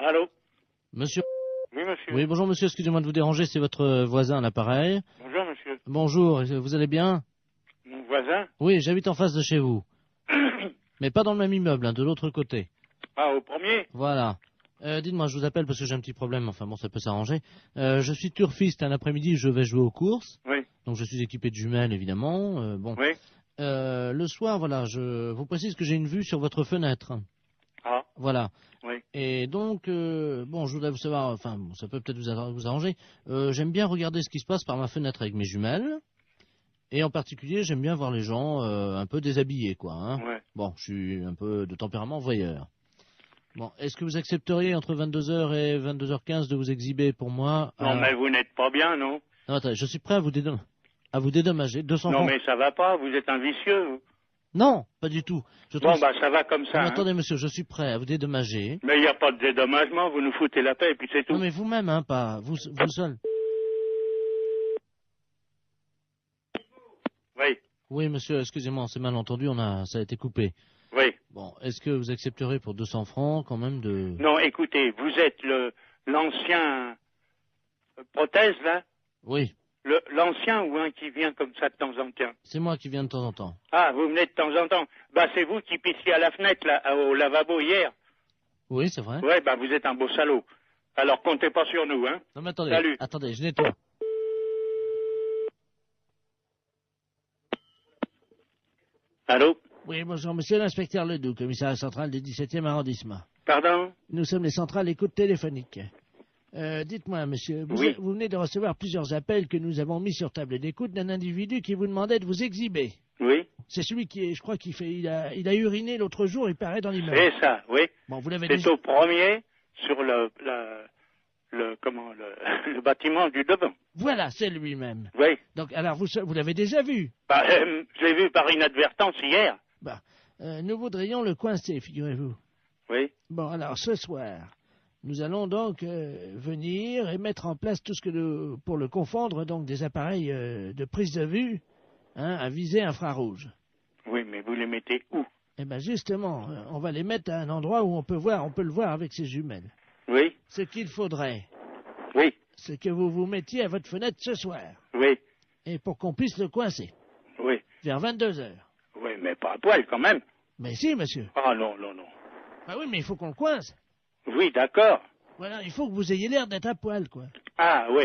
Allô? Monsieur. Oui, monsieur. Oui, bonjour monsieur, excusez-moi de vous déranger, c'est votre voisin à l'appareil. Bonjour, monsieur. Bonjour, vous allez bien? Mon voisin? Oui, j'habite en face de chez vous. Mais pas dans le même immeuble, hein, de l'autre côté. Ah, au premier? Voilà. Dites-moi, je vous appelle parce que j'ai un petit problème, enfin bon, ça peut s'arranger. Je suis turfiste, un après-midi, je vais jouer aux courses. Oui. Donc je suis équipé de jumelles, évidemment. Bon. Oui. Le soir, voilà, je vous précise que j'ai une vue sur votre fenêtre. Ah. Voilà. Oui. Et donc, bon, je voudrais vous savoir, enfin, bon, ça peut peut-être vous arranger. J'aime bien regarder ce qui se passe par ma fenêtre avec mes jumelles. Et en particulier, j'aime bien voir les gens un peu déshabillés, quoi. Hein. Ouais. Bon, je suis un peu de tempérament voyeur. Bon, est-ce que vous accepteriez entre 22h et 22h15 de vous exhiber pour moi? Non, mais vous n'êtes pas bien, non? Non, attendez, je suis prêt à vous dédommager. 200 Non, francs. mais ça va pas, vous êtes un vicieux, vous. Non, pas du tout. Bon, bah, ça va comme ça, Non, mais hein. attendez, monsieur, je suis prêt à vous dédommager. Mais il n'y a pas de dédommagement, vous nous foutez la paix, et puis c'est tout. Non, mais vous-même, hein, pas vous seul. Oui. Oui, monsieur, excusez-moi, on s'est mal entendu, ça a été coupé. Oui. Bon, est-ce que vous accepterez pour 200 francs quand même de... Non, écoutez, vous êtes l'ancien prothèse, là? Oui, L'ancien ou un qui vient comme ça de temps en temps? c'est moi qui viens de temps en temps. Ah, vous venez de temps en temps. Bah, c'est vous qui pissiez à la fenêtre, là, au lavabo hier. Oui, c'est vrai. Ouais, bah, vous êtes un beau salaud. Alors, comptez pas sur nous, hein. Non, mais attendez, Salut. attendez, je nettoie. Allô? Oui, bonjour, monsieur l'inspecteur Ledoux, commissariat central du 17e arrondissement. Pardon? Nous sommes les centrales écoute téléphonique. Dites-moi, monsieur, Oui. vous venez de recevoir plusieurs appels que nous avons mis sur table d'écoute d'un individu qui vous demandait de vous exhiber. Oui. C'est celui qui, je crois il a uriné l'autre jour, il paraît dans l'immeuble. C'est ça, oui. Bon, vous l'avez C'est déjà... au premier, sur le bâtiment du devant. Voilà, c'est lui-même. Oui. Donc, alors, vous l'avez déjà vu. Bah, je l'ai vu par inadvertance hier. Bah, nous voudrions le coincer, figurez-vous. Oui. Bon, alors, ce soir, nous allons donc venir et mettre en place tout ce que pour le confondre, donc des appareils de prise de vue, hein, à visée infrarouge. Oui, mais vous les mettez où? Eh bien, justement, on va les mettre à un endroit où on peut le voir avec ses jumelles. Oui. Ce qu'il faudrait, Oui. c'est que vous vous mettiez à votre fenêtre ce soir, Oui. et pour qu'on puisse le coincer, Oui. vers 22h. Oui, mais pas à poil quand même. Mais si, monsieur. Ah non, non, non. Bah oui, mais il faut qu'on le coince. Oui, d'accord. Voilà, il faut que vous ayez l'air d'être à poil, quoi. Ah oui.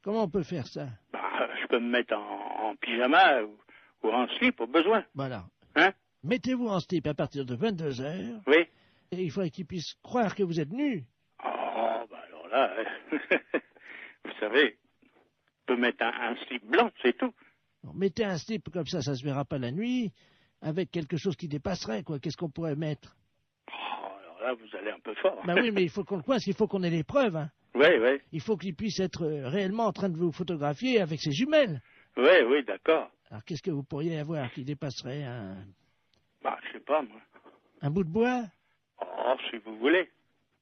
Comment on peut faire ça? Bah, je peux me mettre en pyjama ou en slip au besoin. Voilà. Hein? Mettez-vous en slip à partir de 22h, Oui. et il faudrait qu'il puisse croire que vous êtes nu. Oh, bah alors là, vous savez, je peux mettre un slip blanc, c'est tout. Bon, mettez un slip comme ça se verra pas la nuit, avec quelque chose qui dépasserait, quoi. Qu'est-ce qu'on pourrait mettre? Oh, alors là, vous allez un peu fort. Bah oui, mais il faut qu'on le coince, il faut qu'on ait les preuves, hein. Oui, oui. Il faut qu'il puisse être réellement en train de vous photographier avec ses jumelles. Oui, oui, d'accord. Alors qu'est-ce que vous pourriez avoir qui dépasserait Bah, je sais pas, moi. un bout de bois? Oh, si vous voulez.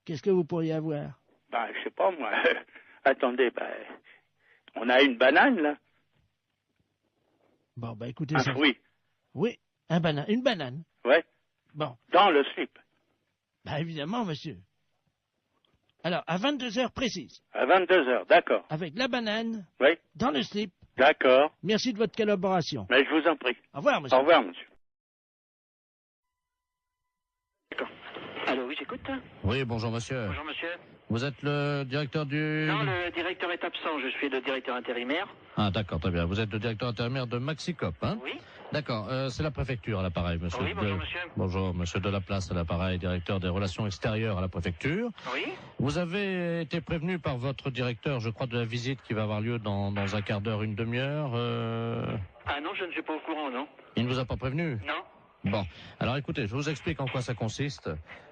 Qu'est-ce que vous pourriez avoir? Bah, je sais pas, moi. Attendez, bah, on a une banane, là. Bon, bah écoutez Un ça. fruit. Oui, une banane. Ouais. Bon, Dans le slip. bah évidemment, monsieur. Alors, à 22h précises, À 22h, d'accord. avec la banane, Oui, dans le slip. d'accord. Merci de votre collaboration. Mais je vous en prie. Au revoir, monsieur. Au revoir, monsieur. Allô, oui, j'écoute. Oui, bonjour, monsieur. Bonjour, monsieur. Vous êtes le directeur du... Non, le directeur est absent. Je suis le directeur intérimaire. Ah, d'accord, très bien. Vous êtes le directeur intérimaire de Maxicop, hein? Oui. D'accord, c'est la préfecture à l'appareil, monsieur. Oui, bonjour, monsieur. Bonjour, monsieur Delaplace à l'appareil, directeur des relations extérieures à la préfecture. Oui. Vous avez été prévenu par votre directeur, je crois, de la visite qui va avoir lieu dans un quart d'heure, une demi-heure. Ah non, je ne suis pas au courant, non. Il ne vous a pas prévenu? Non. Bon, alors écoutez, je vous explique en quoi ça consiste.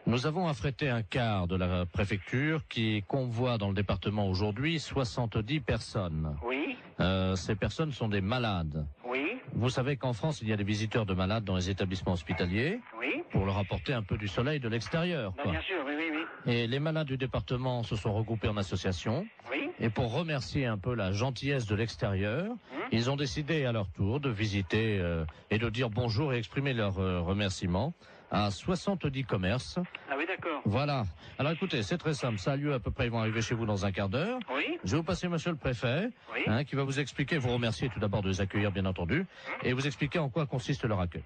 Nous avons affrété un quart de la préfecture qui convoie dans le département aujourd'hui 70 personnes. Oui. Ces personnes sont des malades. Oui. Vous savez qu'en France, il y a des visiteurs de malades dans les établissements hospitaliers Oui. pour leur apporter un peu du soleil de l'extérieur, Bah, quoi. bien sûr, oui, oui, oui. Et les malades du département se sont regroupés en association. Oui. Et pour remercier un peu la gentillesse de l'extérieur, ils ont décidé à leur tour de visiter et de dire bonjour et exprimer leurs remerciements à 70 commerces. Ah oui, d'accord. Voilà. Alors écoutez, c'est très simple. Ça a lieu à peu près, ils vont arriver chez vous dans un quart d'heure. Oui. Je vais vous passer monsieur le préfet, Oui. qui va vous expliquer, vous remercier tout d'abord de les accueillir bien entendu, et vous expliquer en quoi consiste leur accueil.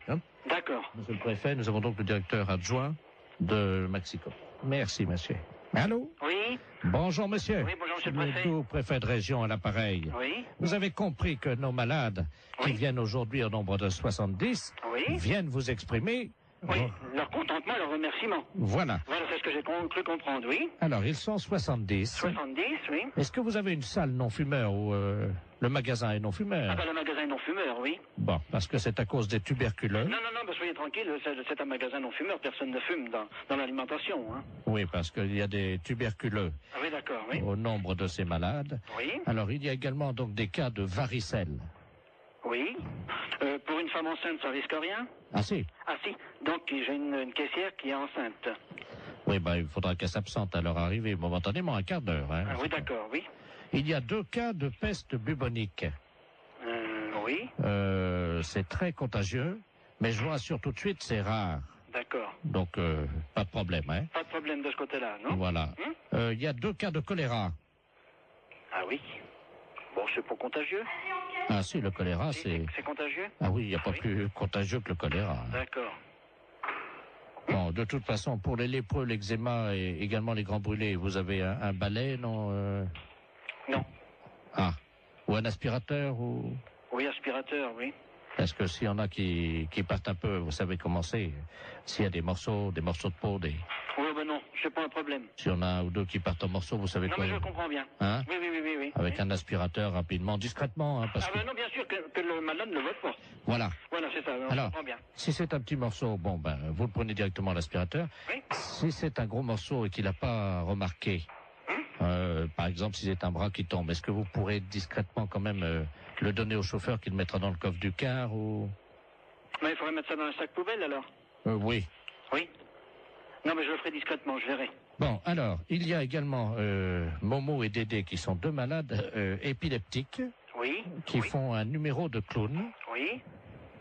D'accord. Monsieur le préfet, nous avons donc le directeur adjoint de Maxicop. Merci monsieur. Allô? Oui. Bonjour monsieur. Oui, bonjour monsieur le préfet. Tout préfet de région à l'appareil. Oui. Vous avez compris que nos malades, qui viennent aujourd'hui au nombre de 70, viennent vous exprimer... Oui, leur contentement, leur remerciement. Voilà. Voilà, c'est ce que j'ai cru comprendre, oui. Alors, ils sont 70. 70, oui. Est-ce que vous avez une salle non-fumeur ou le magasin est non-fumeur? Ah ben, le magasin est non-fumeur, oui. Bon, parce que c'est à cause des tuberculeux. Non, ben, soyez tranquille, c'est un magasin non-fumeur, personne ne fume dans l'alimentation, hein. Oui, parce qu'il y a des tuberculeux Ah oui, d'accord, oui. au nombre de ces malades. Oui. Alors, il y a également donc des cas de varicelle. Oui. Pour une femme enceinte, ça risque rien? Ah si? Ah si. Donc, j'ai une caissière qui est enceinte. Oui, ben, il faudra qu'elle s'absente à leur arrivée momentanément, un quart d'heure. Hein, ah oui, d'accord, oui. Il y a 2 cas de peste bubonique. Oui. C'est très contagieux, mais je vous rassure tout de suite, c'est rare. D'accord. Donc, pas de problème, hein. Pas de problème de ce côté-là, non? Voilà. Il y a 2 cas de choléra. Ah oui. Bon, c'est pas contagieux. Ah si, le choléra, c'est... C'est contagieux? Ah oui, il n'y a pas plus contagieux que le choléra. Hein. D'accord. Bon, de toute façon, pour les lépreux, l'eczéma et également les grands brûlés, vous avez un balai, non Non. Ah. Ou un aspirateur ou... Oui, aspirateur, oui. Parce que s'il y en a qui partent un peu, vous savez comment c'est. S'il y a des morceaux de peau, des... Oui, ben non, c'est pas un problème. S'il y en a un ou 2 qui partent en morceaux, vous savez non, quoi? Non, mais je comprends bien. Hein? Oui. Avec un aspirateur, rapidement, discrètement, hein, parce ah, ben non, bien sûr que le malade ne le vote pas. Voilà. Voilà, c'est ça, on Alors, comprend bien. si c'est un petit morceau, bon, ben, vous le prenez directement à l'aspirateur. Oui. Si c'est un gros morceau et qu'il n'a pas remarqué, par exemple, si c'est un bras qui tombe, est-ce que vous pourrez discrètement quand même le donner au chauffeur qui le mettra dans le coffre du car ou... Mais il faudrait mettre ça dans un sac poubelle, alors? Oui. Oui. Non, mais je le ferai discrètement, je verrai. Bon, alors, il y a également Momo et Dédé qui sont 2 malades épileptiques qui font un numéro de clown. Oui.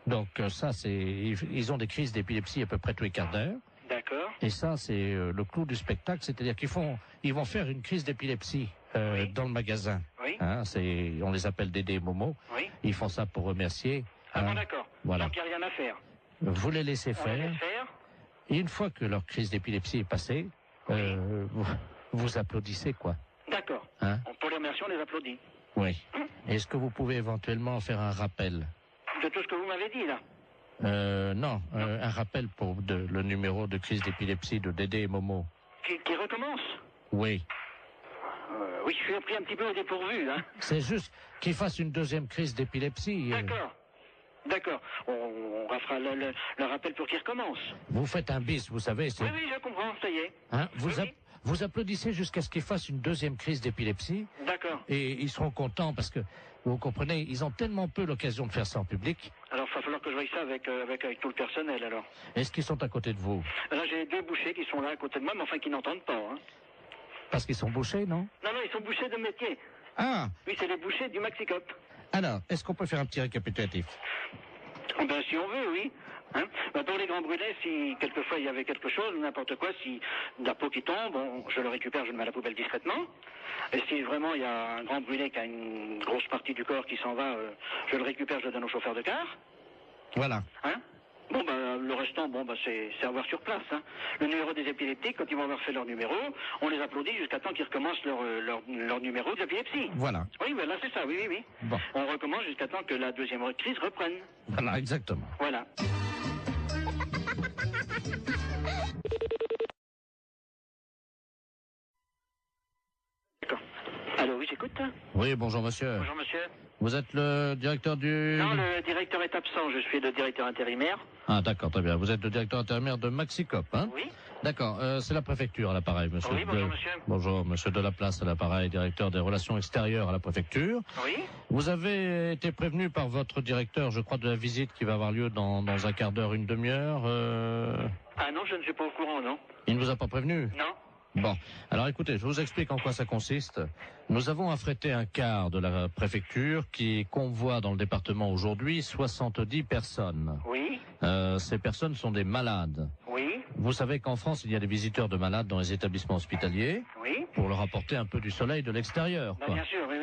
Donc ça, ils ont des crises d'épilepsie à peu près tous les quarts d'heure. D'accord. Et ça, c'est le clou du spectacle, c'est-à-dire ils vont faire une crise d'épilepsie dans le magasin. Oui. Hein, on les appelle Dédé et Momo. Oui. Ils font ça pour remercier. Ah bon, d'accord. Voilà. Donc il n'y a rien à faire. Vous les laissez On faire. les laisse faire. Et une fois que leur crise d'épilepsie est passée, vous applaudissez, quoi. D'accord. Hein? Pour les remercier, on les applaudit. Oui. Est-ce que vous pouvez éventuellement faire un rappel? De tout ce que vous m'avez dit, là? Non, un rappel pour le numéro de crise d'épilepsie de Dédé et Momo. Qui recommence? Oui. Oui, je suis pris un petit peu au dépourvu, hein. C'est juste qu'ils fassent une 2e crise d'épilepsie. D'accord. On refera le rappel pour qu'il recommence. Vous faites un bis, vous savez. Oui, je comprends, ça y est. Hein, vous applaudissez jusqu'à ce qu'ils fassent une 2e crise d'épilepsie. D'accord. Et ils seront contents parce que, vous comprenez, ils ont tellement peu l'occasion de faire ça en public. Alors, il va falloir que je voie ça avec tout le personnel, alors. Est-ce qu'ils sont à côté de vous? Là, j'ai 2 bouchers qui sont là à côté de moi, mais enfin qui n'entendent pas, hein. Parce qu'ils sont bouchés, non? Non, ils sont bouchers de métier. Ah! Oui, c'est les bouchers du Maxicop. Alors, est-ce qu'on peut faire un petit récapitulatif? Ben, si on veut, oui. Hein? Ben, pour les grands brûlés, si quelquefois il y avait quelque chose, n'importe quoi, si de la peau qui tombe, je le récupère, je le mets à la poubelle discrètement. Et si vraiment il y a un grand brûlé qui a une grosse partie du corps qui s'en va, je le récupère, je le donne au chauffeur de car. Voilà. Hein? Bon, le restant, c'est à voir sur place. Hein. Le numéro des épileptiques, quand ils vont avoir fait leur numéro, on les applaudit jusqu'à temps qu'ils recommencent leur numéro d'épilepsie. Voilà. Oui, là, c'est ça, oui. Bon. On recommence jusqu'à temps que la 2e crise reprenne. Voilà, exactement. Voilà. D'accord. Allô, oui, j'écoute. Oui, bonjour monsieur. Bonjour monsieur. Vous êtes le directeur du... Non, le directeur est absent, je suis le directeur intérimaire. Ah d'accord, très bien. Vous êtes le directeur intérimaire de Maxicop, hein? Oui. D'accord, c'est la préfecture à l'appareil, monsieur. Oui, bonjour monsieur. Bonjour, monsieur Delaplace à l'appareil, directeur des relations extérieures à la préfecture. Oui. Vous avez été prévenu par votre directeur, je crois, de la visite qui va avoir lieu dans un quart d'heure, une demi-heure. Ah non, je ne suis pas au courant, non. Il ne vous a pas prévenu? Non. Bon, alors écoutez, je vous explique en quoi ça consiste. Nous avons affrété un car de la préfecture qui convoie dans le département aujourd'hui 70 personnes. Oui. Ces personnes sont des malades. Oui. Vous savez qu'en France, il y a des visiteurs de malades dans les établissements hospitaliers Oui. pour leur apporter un peu du soleil de l'extérieur. Bien sûr, oui.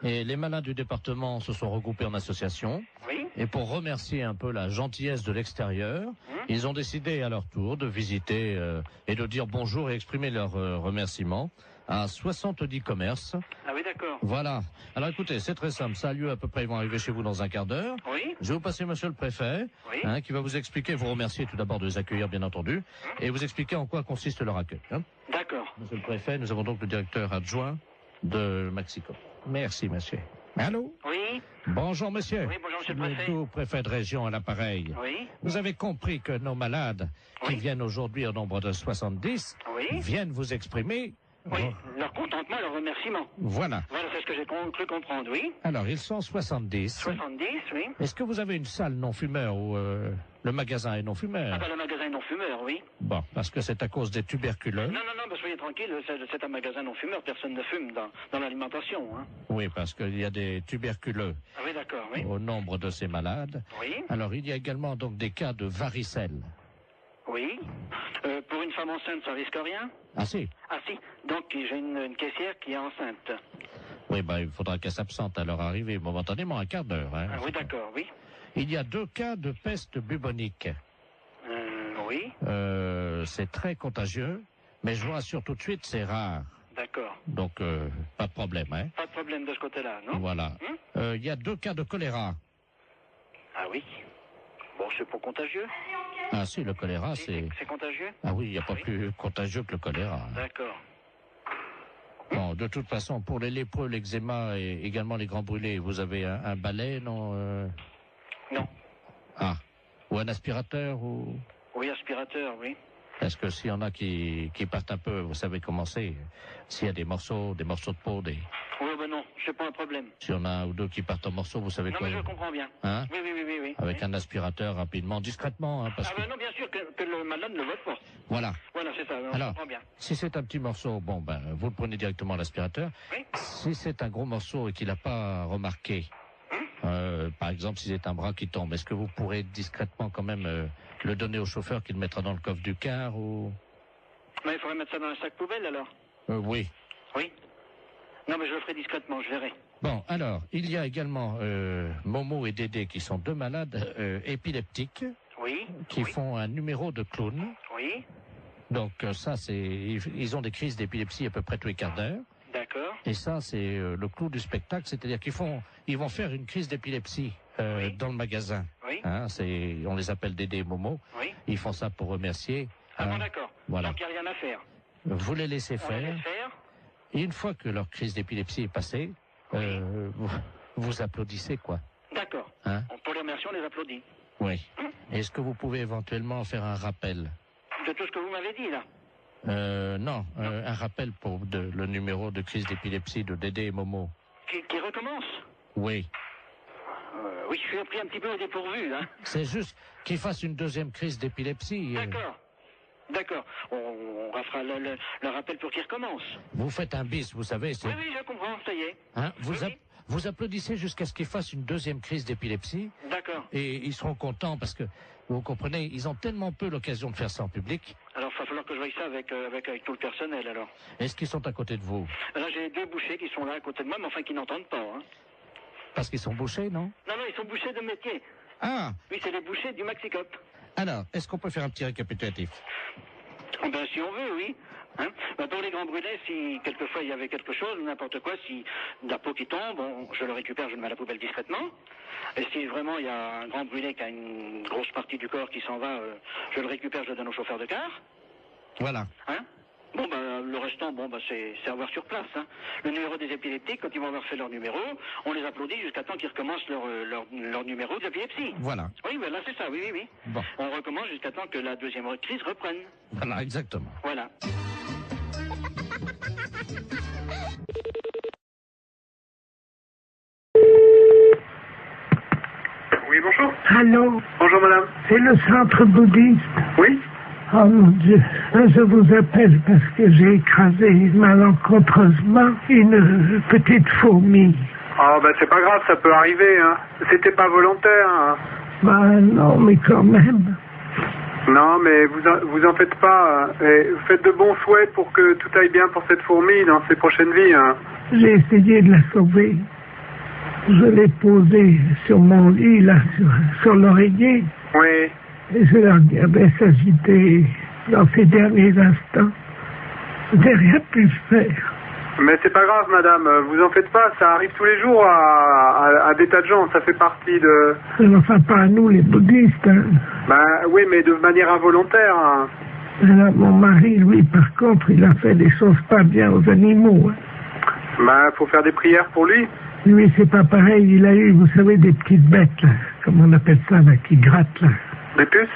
Et les malades du département se sont regroupés en association. Oui. Et pour remercier un peu la gentillesse de l'extérieur, ils ont décidé à leur tour de visiter et de dire bonjour et exprimer leur remerciement à 70 commerces. Ah oui, d'accord. Voilà. Alors écoutez, c'est très simple. Ça a lieu à peu près, ils vont arriver chez vous dans un quart d'heure. Oui. Je vais vous passer monsieur le préfet, Oui. qui va vous expliquer, vous remercier tout d'abord de les accueillir bien entendu, et vous expliquer en quoi consiste leur accueil. D'accord. Monsieur le préfet, nous avons donc le directeur adjoint de Mexico. Merci monsieur. Allô? Oui. Bonjour monsieur. Oui, bonjour monsieur le préfet. Tout préfet de région à l'appareil. Oui. Vous avez compris que nos malades, qui viennent aujourd'hui au nombre de 70, viennent vous exprimer... Oui, leur contentement, leur remerciement. Voilà. Voilà, c'est ce que j'ai cru comprendre, oui. Alors, ils sont 70. 70, oui. Est-ce que vous avez une salle non-fumeur où le magasin est non-fumeur? Ah ben, le magasin non-fumeur, oui. Bon, parce que c'est à cause des tuberculeux. Non, ben, soyez tranquille, c'est un magasin non-fumeur, personne ne fume dans l'alimentation, hein. Oui, parce qu'il y a des tuberculeux. Ah oui, d'accord, oui. Au nombre de ces malades. Oui. Alors, il y a également donc des cas de varicelle. Oui. Pour une femme enceinte, ça risque rien? Ah si? Ah si. Donc, j'ai une caissière qui est enceinte. Oui, il faudra qu'elle s'absente à leur arrivée momentanément, un quart d'heure. Hein, ah oui, d'accord, oui. Il y a 2 cas de peste bubonique. Oui. C'est très contagieux, mais je vous rassure tout de suite, c'est rare. D'accord. Donc, pas de problème, hein. Pas de problème de ce côté-là, non? Voilà. Il y a 2 cas de choléra. Ah oui. Bon, c'est pas contagieux. Ah si, le choléra, c'est... C'est contagieux? Ah oui, il n'y a pas plus contagieux que le choléra. Hein. D'accord. Bon, de toute façon, pour les lépreux, l'eczéma et également les grands brûlés, vous avez un balai, non Non. Ah. Ou un aspirateur ou... Oui, aspirateur, oui. Parce que s'il y en a qui partent un peu, vous savez comment c'est. S'il y a des morceaux de peau, des... Oui, ben non, c'est pas un problème. S'il y en a un ou deux qui partent en morceaux, vous savez non, quoi? Non, mais je comprends bien. Hein? Oui. Avec un aspirateur, rapidement, discrètement, hein, parce que... ben non, bien sûr que le malade ne vote pas. Voilà. Voilà, c'est ça, on comprend bien. Si c'est un petit morceau, vous le prenez directement à l'aspirateur. Oui. Si c'est un gros morceau et qu'il n'a pas remarqué, par exemple, si c'est un bras qui tombe, est-ce que vous pourrez discrètement quand même le donner au chauffeur qui le mettra dans le coffre du car ou... Mais il faudrait mettre ça dans un sac poubelle, alors? Oui. Oui. Non, mais je le ferai discrètement, je verrai. Bon, alors, il y a également Momo et Dédé qui sont 2 malades épileptiques. Oui. Qui font un numéro de clown. Oui. Donc ça, ils ont des crises d'épilepsie à peu près tous les quarts d'heure. D'accord. Et ça, c'est le clou du spectacle, c'est-à-dire ils vont faire une crise d'épilepsie dans le magasin. Oui. Hein, on les appelle Dédé et Momo. Oui. Ils font ça pour remercier. Ah bon, d'accord. Voilà. Donc il n'y a rien à faire. Vous les laissez On faire. les laisse faire. Et une fois que leur crise d'épilepsie est passée, vous applaudissez quoi. D'accord. Hein? Pour les remercier, on les applaudit. Oui. Est-ce que vous pouvez éventuellement faire un rappel? De tout ce que vous m'avez dit, là? Non. Un rappel pour le numéro de crise d'épilepsie de Dédé et Momo. Qui recommence? Oui, Oui. je suis pris un petit peu au dépourvu, hein. C'est juste qu'ils fassent une 2e crise d'épilepsie. D'accord. On fera le rappel pour qu'il recommence. Vous faites un bis, vous savez. Oui, je comprends, ça y est. Hein, Oui. vous applaudissez jusqu'à ce qu'ils fassent une 2e crise d'épilepsie. D'accord. Et ils seront contents parce que, vous comprenez, ils ont tellement peu l'occasion de faire ça en public. Alors, il va falloir que je voie ça avec tout le personnel, alors. Est-ce qu'ils sont à côté de vous? Là, j'ai 2 bouchers qui sont là à côté de moi, mais enfin qui n'entendent pas, hein. Parce qu'ils sont bouchés, non? Non, ils sont bouchers de métier. Ah! Oui, c'est les bouchers du Maxicop. Alors, est-ce qu'on peut faire un petit récapitulatif? Ben, si on veut, oui. Hein? Ben, pour les grands brûlés, si quelquefois il y avait quelque chose, n'importe quoi, si de la peau qui tombe, je le récupère, je le mets à la poubelle discrètement. Et si vraiment il y a un grand brûlé qui a une grosse partie du corps qui s'en va, je le récupère, je le donne au chauffeur de car. Voilà. Hein? Bon, le restant, c'est à voir sur place. Hein. Le numéro des épileptiques, quand ils vont avoir fait leur numéro, on les applaudit jusqu'à temps qu'ils recommencent leur numéro d'épilepsie. Voilà. Oui, là, c'est ça, oui. Bon. On recommence jusqu'à temps que la 2e crise reprenne. Voilà, exactement. Voilà. Oui, bonjour. Allô, Bonjour, madame. c'est le centre bouddhiste. Oui. Oh mon Dieu, je vous appelle parce que j'ai écrasé malencontreusement une petite fourmi. Oh, ben c'est pas grave, ça peut arriver, hein. C'était pas volontaire, hein. Bah non, mais quand même. Non, mais vous en faites pas. Et faites de bons souhaits pour que tout aille bien pour cette fourmi dans ses prochaines vies, hein. J'ai essayé de la sauver. Je l'ai posée sur mon lit, là, sur l'oreiller. Oui. Et je la regardais s'agiter dans ses derniers instants. Je n'ai rien pu faire. Mais c'est pas grave, madame, vous en faites pas, ça arrive tous les jours à des tas de gens, ça fait partie de... Enfin, pas à nous, les bouddhistes. Hein. Ben oui, mais de manière involontaire. Hein. Alors, mon mari, lui, par contre, il a fait des choses pas bien aux animaux. Hein. Ben, faut faire des prières pour lui. Lui, c'est pas pareil, il a eu, vous savez, des petites bêtes, là, comme on appelle ça, là, qui grattent, là. Des puces?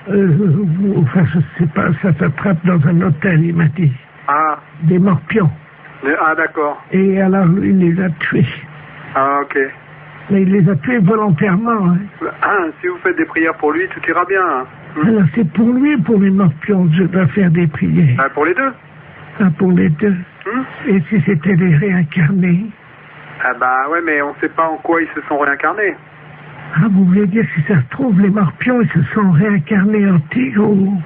Enfin, je sais pas, ça s'attrape dans un hôtel, il m'a dit. Ah. Des morpions. Ah, d'accord. Et alors, lui, il les a tués. Ah, ok. Mais il les a tués volontairement. Hein. Ah, si vous faites des prières pour lui, tout ira bien. Hein. Alors, c'est pour lui, pour les morpions, que je dois faire des prières. Ah, pour les deux? Ah, pour les deux. Et si c'était des réincarnés? Ah, bah ouais, mais on sait pas en quoi ils se sont réincarnés. Ah, vous voulez dire, si ça se trouve, les morpions, ils se sont réincarnés en tigre ou...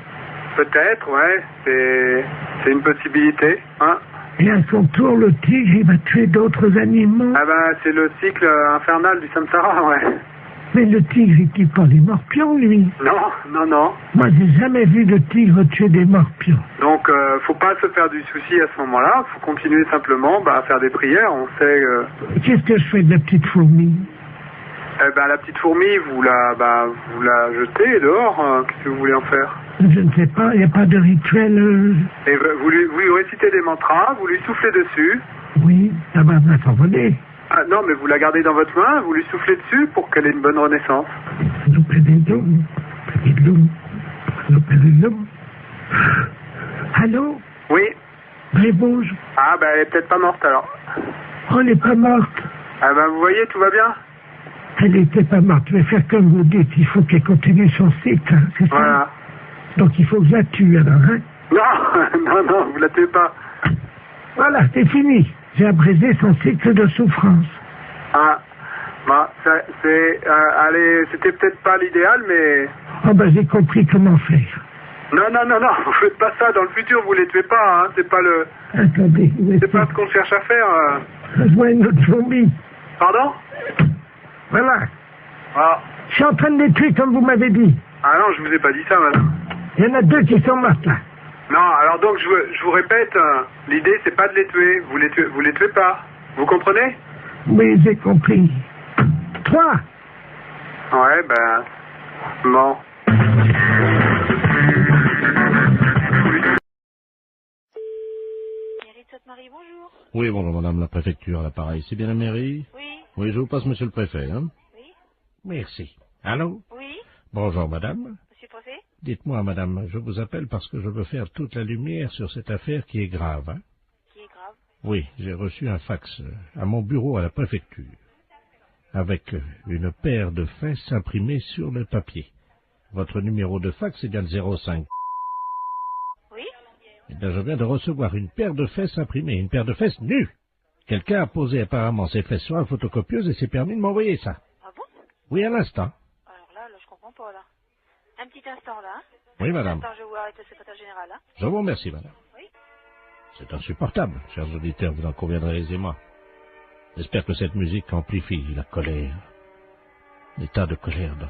Peut-être, ouais. C'est une possibilité, hein. Et à son tour, le tigre, il va tuer d'autres animaux. Ah ben, c'est le cycle infernal du samsara, ouais. Mais le tigre, il tue pas les morpions, lui. Non, non, non. Moi, j'ai jamais vu de tigre tuer des morpions. Donc, faut pas se faire du souci à ce moment-là. Faut continuer simplement à faire des prières. On sait... Qu'est-ce que je fais de la petite fourmi? Eh ben, la petite fourmi, vous la jetez dehors. Qu'est-ce que vous voulez en faire? Je ne sais pas, il n'y a pas de rituel. Et vous lui récitez des mantras, vous lui soufflez dessus. Oui, ça va s'envoler. Ah non, mais vous la gardez dans votre main, vous lui soufflez dessus pour qu'elle ait une bonne renaissance. Allô? Oui. Elle bouge. Ah ben, elle est peut-être pas morte alors. Oh, elle n'est pas morte. Ah ben, vous voyez, tout va bien? Elle n'était pas morte. Je vais faire comme vous dites. Il faut qu'elle continue son cycle, hein, c'est ça? Voilà. Donc il faut que je la tue alors, hein? Non, non, vous la tuez pas. Voilà, c'est fini. J'ai abrégé son cycle de souffrance. Ah, bah, allez, c'était peut-être pas l'idéal, mais... Oh ben j'ai compris comment faire. Non, vous faites pas ça. Dans le futur, vous les tuez pas, hein. C'est pas le... Attendez, c'est pas ce qu'on cherche à faire. Je vois une autre fourmi. Pardon? Voilà. Ah. Je suis en train de les tuer comme vous m'avez dit. Ah non, je vous ai pas dit ça, madame. Il y en a deux qui sont mortes là. Non, alors donc je vous répète, l'idée c'est pas de les tuer. Vous les tuez pas. Vous comprenez? Oui, j'ai compris. 3. Ouais, ben... Bon. Marie, bonjour. Oui, bonjour madame la préfecture à l'appareil. C'est bien la mairie? Oui. Oui, je vous passe monsieur le préfet, hein? Oui. Merci. Allô? Oui. Bonjour madame. Monsieur le préfet? Dites-moi madame, je vous appelle parce que je veux faire toute la lumière sur cette affaire qui est grave, hein? Qui est grave? Oui, j'ai reçu un fax à mon bureau à la préfecture, avec une paire de fesses imprimées sur le papier. Votre numéro de fax est bien le 05. Oui. Eh bien, je viens de recevoir une paire de fesses imprimées, une paire de fesses nues. Quelqu'un a posé apparemment ses fesses sur la photocopieuse et s'est permis de m'envoyer ça. Ah bon? Oui, à l'instant. Alors là, je comprends pas, là. Un petit instant, là. Oui, madame. Attends, je vais vous arrêter le secrétaire général, là. Je vous remercie, madame. Oui. C'est insupportable, chers auditeurs, vous en conviendrez aisément. J'espère que cette musique amplifie la colère, l'état de colère dans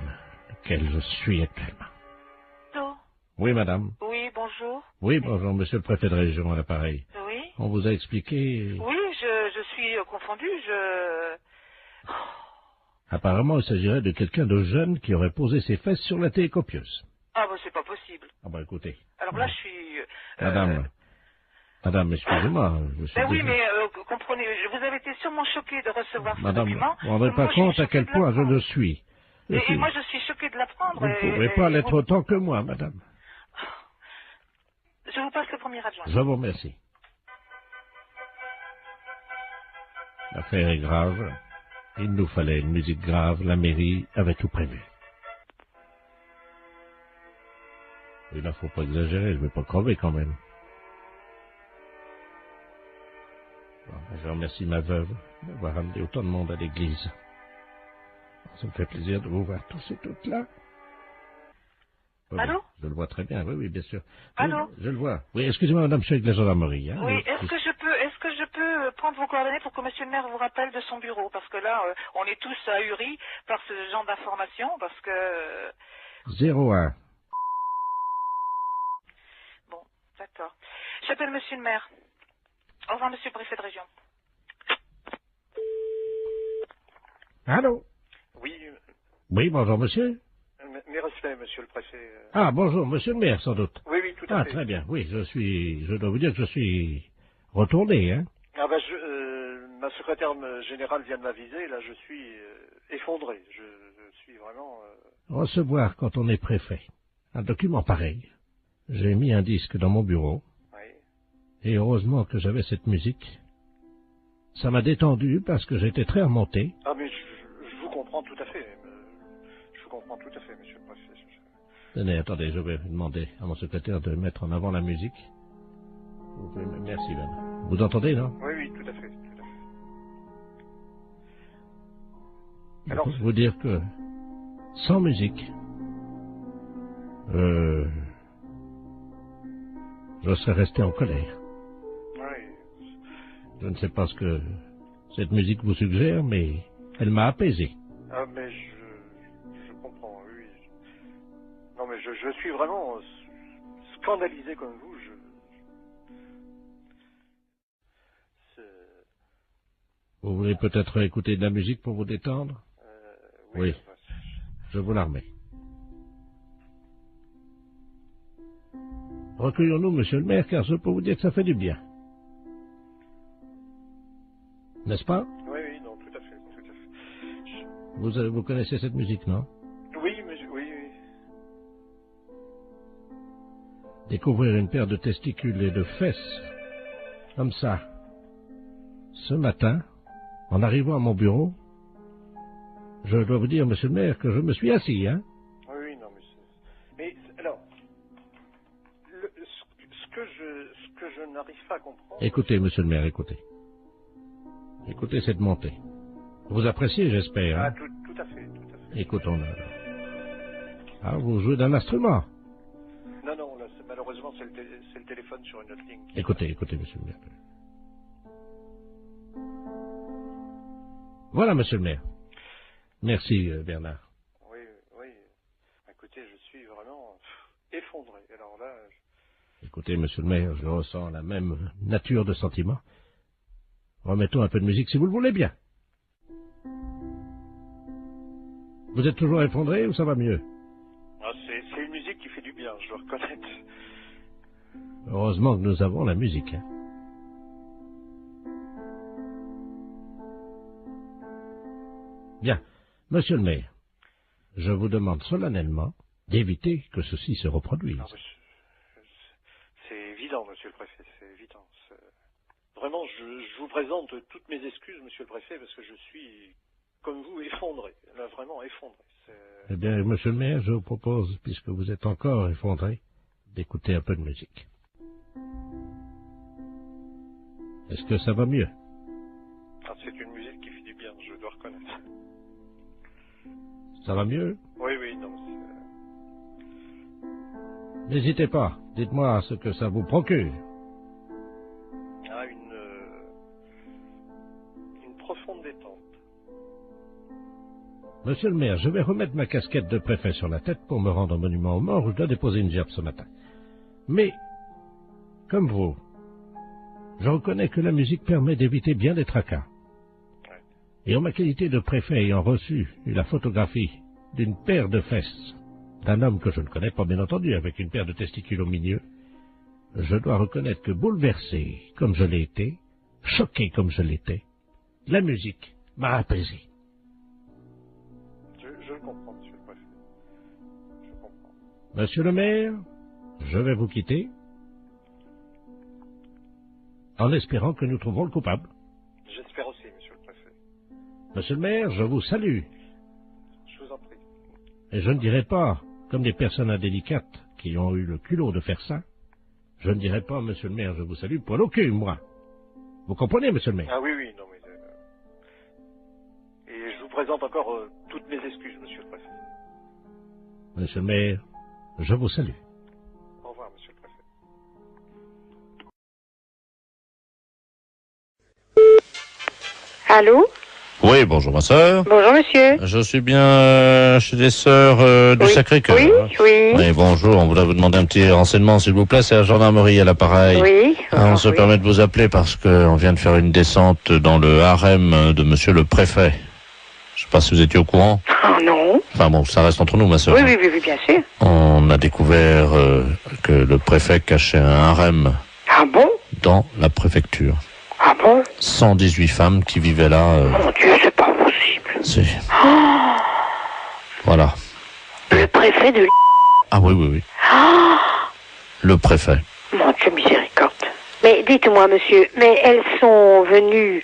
lequel je suis actuellement. Allô? Oui, madame. Oui, bonjour. Oui, bonjour, monsieur le préfet de région à l'appareil. Oui. On vous a expliqué... Oui, je suis confondue, Apparemment, il s'agirait de quelqu'un de jeune qui aurait posé ses fesses sur la télécopieuse. Ah bah c'est pas possible. Ah bah écoutez... Alors là, je suis... Madame, excusez-moi, je suis Ben oui, désolé. mais comprenez, vous avez été sûrement choquée de recevoir ce Madame, document. vous ne vous rendez pas Moi, je suis compte à choquée quel de point je l'apprendre. le suis. Et moi, je suis choquée de l'apprendre. Vous ne pouvez pas l'être autant que moi, madame. Je vous passe le premier adjoint. Je vous remercie. L'affaire est grave. Il nous fallait une musique grave. La mairie avait tout prévu. Et là, faut pas exagérer, je vais pas crever quand même. Bon, je remercie ma veuve d'avoir amené autant de monde à l'église. Ça me fait plaisir de vous voir tous et toutes là. Oh, Allô? Je le vois très bien, oui, oui, bien sûr. Allô? Oui, je le vois. Oui, excusez-moi, madame, je suis avec la gendarmerie. Hein, Oui, est-ce que je peux prendre vos coordonnées pour que monsieur le maire vous rappelle de son bureau? Parce que là, on est tous ahuris par ce genre d'informations, parce que... 01. Bon, d'accord. J'appelle monsieur le maire. Au revoir, monsieur le préfet de région. Allô? Oui, Oui, bonjour, monsieur. mes respects, monsieur le préfet. Ah, bonjour, monsieur le maire, sans doute. Oui, oui, tout à fait. Très bien, oui, je dois vous dire que je suis retourné, hein. Ah ben, ma secrétaire générale vient de m'aviser, là je suis effondré. Je suis vraiment... Recevoir quand on est préfet un document pareil. J'ai mis un disque dans mon bureau, Oui. et heureusement que j'avais cette musique. Ça m'a détendu parce que j'étais très remonté. Ah mais je vous comprends tout à fait. Je vous comprends tout à fait, monsieur le préfet. Tenez, attendez, je vais demander à mon secrétaire de mettre en avant la musique. Vous pouvez merci, madame. Vous entendez, non? Oui, oui, tout à fait, tout à fait. Je Alors, peux vous dire que sans musique, je serais resté en colère. oui. Je ne sais pas ce que cette musique vous suggère, mais elle m'a apaisé. Ah mais je comprends, oui. Non mais je suis vraiment scandalisé comme vous. Vous voulez peut-être écouter de la musique pour vous détendre? Oui. Je vous la remets. Recueillons-nous, monsieur le maire, car je peux vous dire que ça fait du bien. N'est-ce pas? Oui, oui, non, tout à fait, tout à fait. Vous connaissez cette musique, non? Oui, monsieur, oui, oui. Découvrir une paire de testicules et de fesses, comme ça, ce matin, en arrivant à mon bureau, je dois vous dire, monsieur le maire, que je me suis assis, hein? Oui, oui, non, mais alors, ce que je n'arrive pas à comprendre... Écoutez, monsieur le maire, écoutez. Écoutez cette montée. Vous appréciez, j'espère, hein? Ah, tout à fait, tout à fait. Écoutons-le. Ah, vous jouez d'un instrument? Non, non, là, malheureusement, c'est le téléphone sur une autre ligne. Écoutez, monsieur le maire. Voilà, monsieur le maire. Merci, Bernard. Oui, oui. Écoutez, je suis vraiment effondré. Alors là... Écoutez, monsieur le maire, je ressens la même nature de sentiment. Remettons un peu de musique si vous le voulez bien. Vous êtes toujours effondré ou ça va mieux? Ah, c'est une musique qui fait du bien, je dois reconnaître. Heureusement que nous avons la musique, hein. Bien, monsieur le maire, je vous demande solennellement d'éviter que ceci se reproduise. Ah, c'est évident, monsieur le préfet, c'est évident. Vraiment, je vous présente toutes mes excuses, monsieur le préfet, parce que je suis, comme vous, effondré. Là, vraiment effondré. Eh bien, monsieur le maire, je vous propose, puisque vous êtes encore effondré, d'écouter un peu de musique. Est-ce que ça va mieux? Ah, c'est une musique qui fait du bien, je dois reconnaître. Ça va mieux? Oui, oui, non, N'hésitez pas, dites-moi ce que ça vous procure. Ah, une profonde détente. Monsieur le maire, je vais remettre ma casquette de préfet sur la tête pour me rendre au monument aux morts où je dois déposer une gerbe ce matin. Mais, comme vous, je reconnais que la musique permet d'éviter bien des tracas. Ouais. Et en ma qualité de préfet ayant reçu la photographie d'une paire de fesses d'un homme que je ne connais pas, bien entendu, avec une paire de testicules au milieu, je dois reconnaître que bouleversé comme je l'ai été, choqué comme je l'étais, la musique m'a apaisé. Je le comprends, monsieur le préfet. Je comprends. Monsieur le maire, je vais vous quitter en espérant que nous trouverons le coupable. J'espère aussi, monsieur le préfet. Monsieur le maire, je vous salue. Je vous en prie. Et je ne dirai pas, comme des personnes indélicates qui ont eu le culot de faire ça, je ne dirais pas, monsieur le maire, je vous salue, poil au cul, moi. Vous comprenez, monsieur le maire? Ah oui, non mais... Et je vous présente encore toutes mes excuses, monsieur le préfet. Monsieur le maire, je vous salue. Au revoir, monsieur le préfet. Allô? Oui, bonjour ma sœur. Bonjour, monsieur. Je suis bien chez les sœurs du Oui. Sacré-Cœur. Oui, oui. Oui, bonjour, on voudrait vous demander un petit renseignement, s'il vous plaît. C'est la gendarmerie à l'appareil. Oui. On se oui. permet de vous appeler parce qu'on vient de faire une descente dans le harem de monsieur le préfet. Je sais pas si vous étiez au courant. Oh non. Enfin bon, ça reste entre nous, ma sœur. Oui, bien sûr. On a découvert que le préfet cachait un harem Ah bon? dans la préfecture. Ah bon? 118 femmes qui vivaient là. Mon Dieu, c'est pas possible. C'est... Voilà. Le préfet de... Ah oui. Ah, Le préfet. mon Dieu, miséricorde. Mais dites-moi, monsieur, mais elles sont venues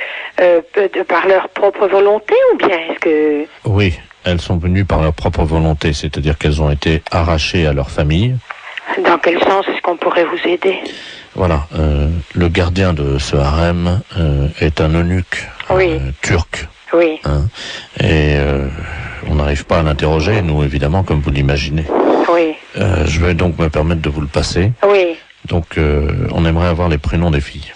par leur propre volonté ou bien est-ce que... Oui, elles sont venues par leur propre volonté, c'est-à-dire qu'elles ont été arrachées à leur famille. Dans quel sens est-ce qu'on pourrait vous aider? Voilà, le gardien de ce harem est un eunuque Oui. turc. Oui. Hein, et on n'arrive pas à l'interroger, nous, évidemment, comme vous l'imaginez. Oui. Je vais donc me permettre de vous le passer. Oui. Donc, on aimerait avoir les prénoms des filles.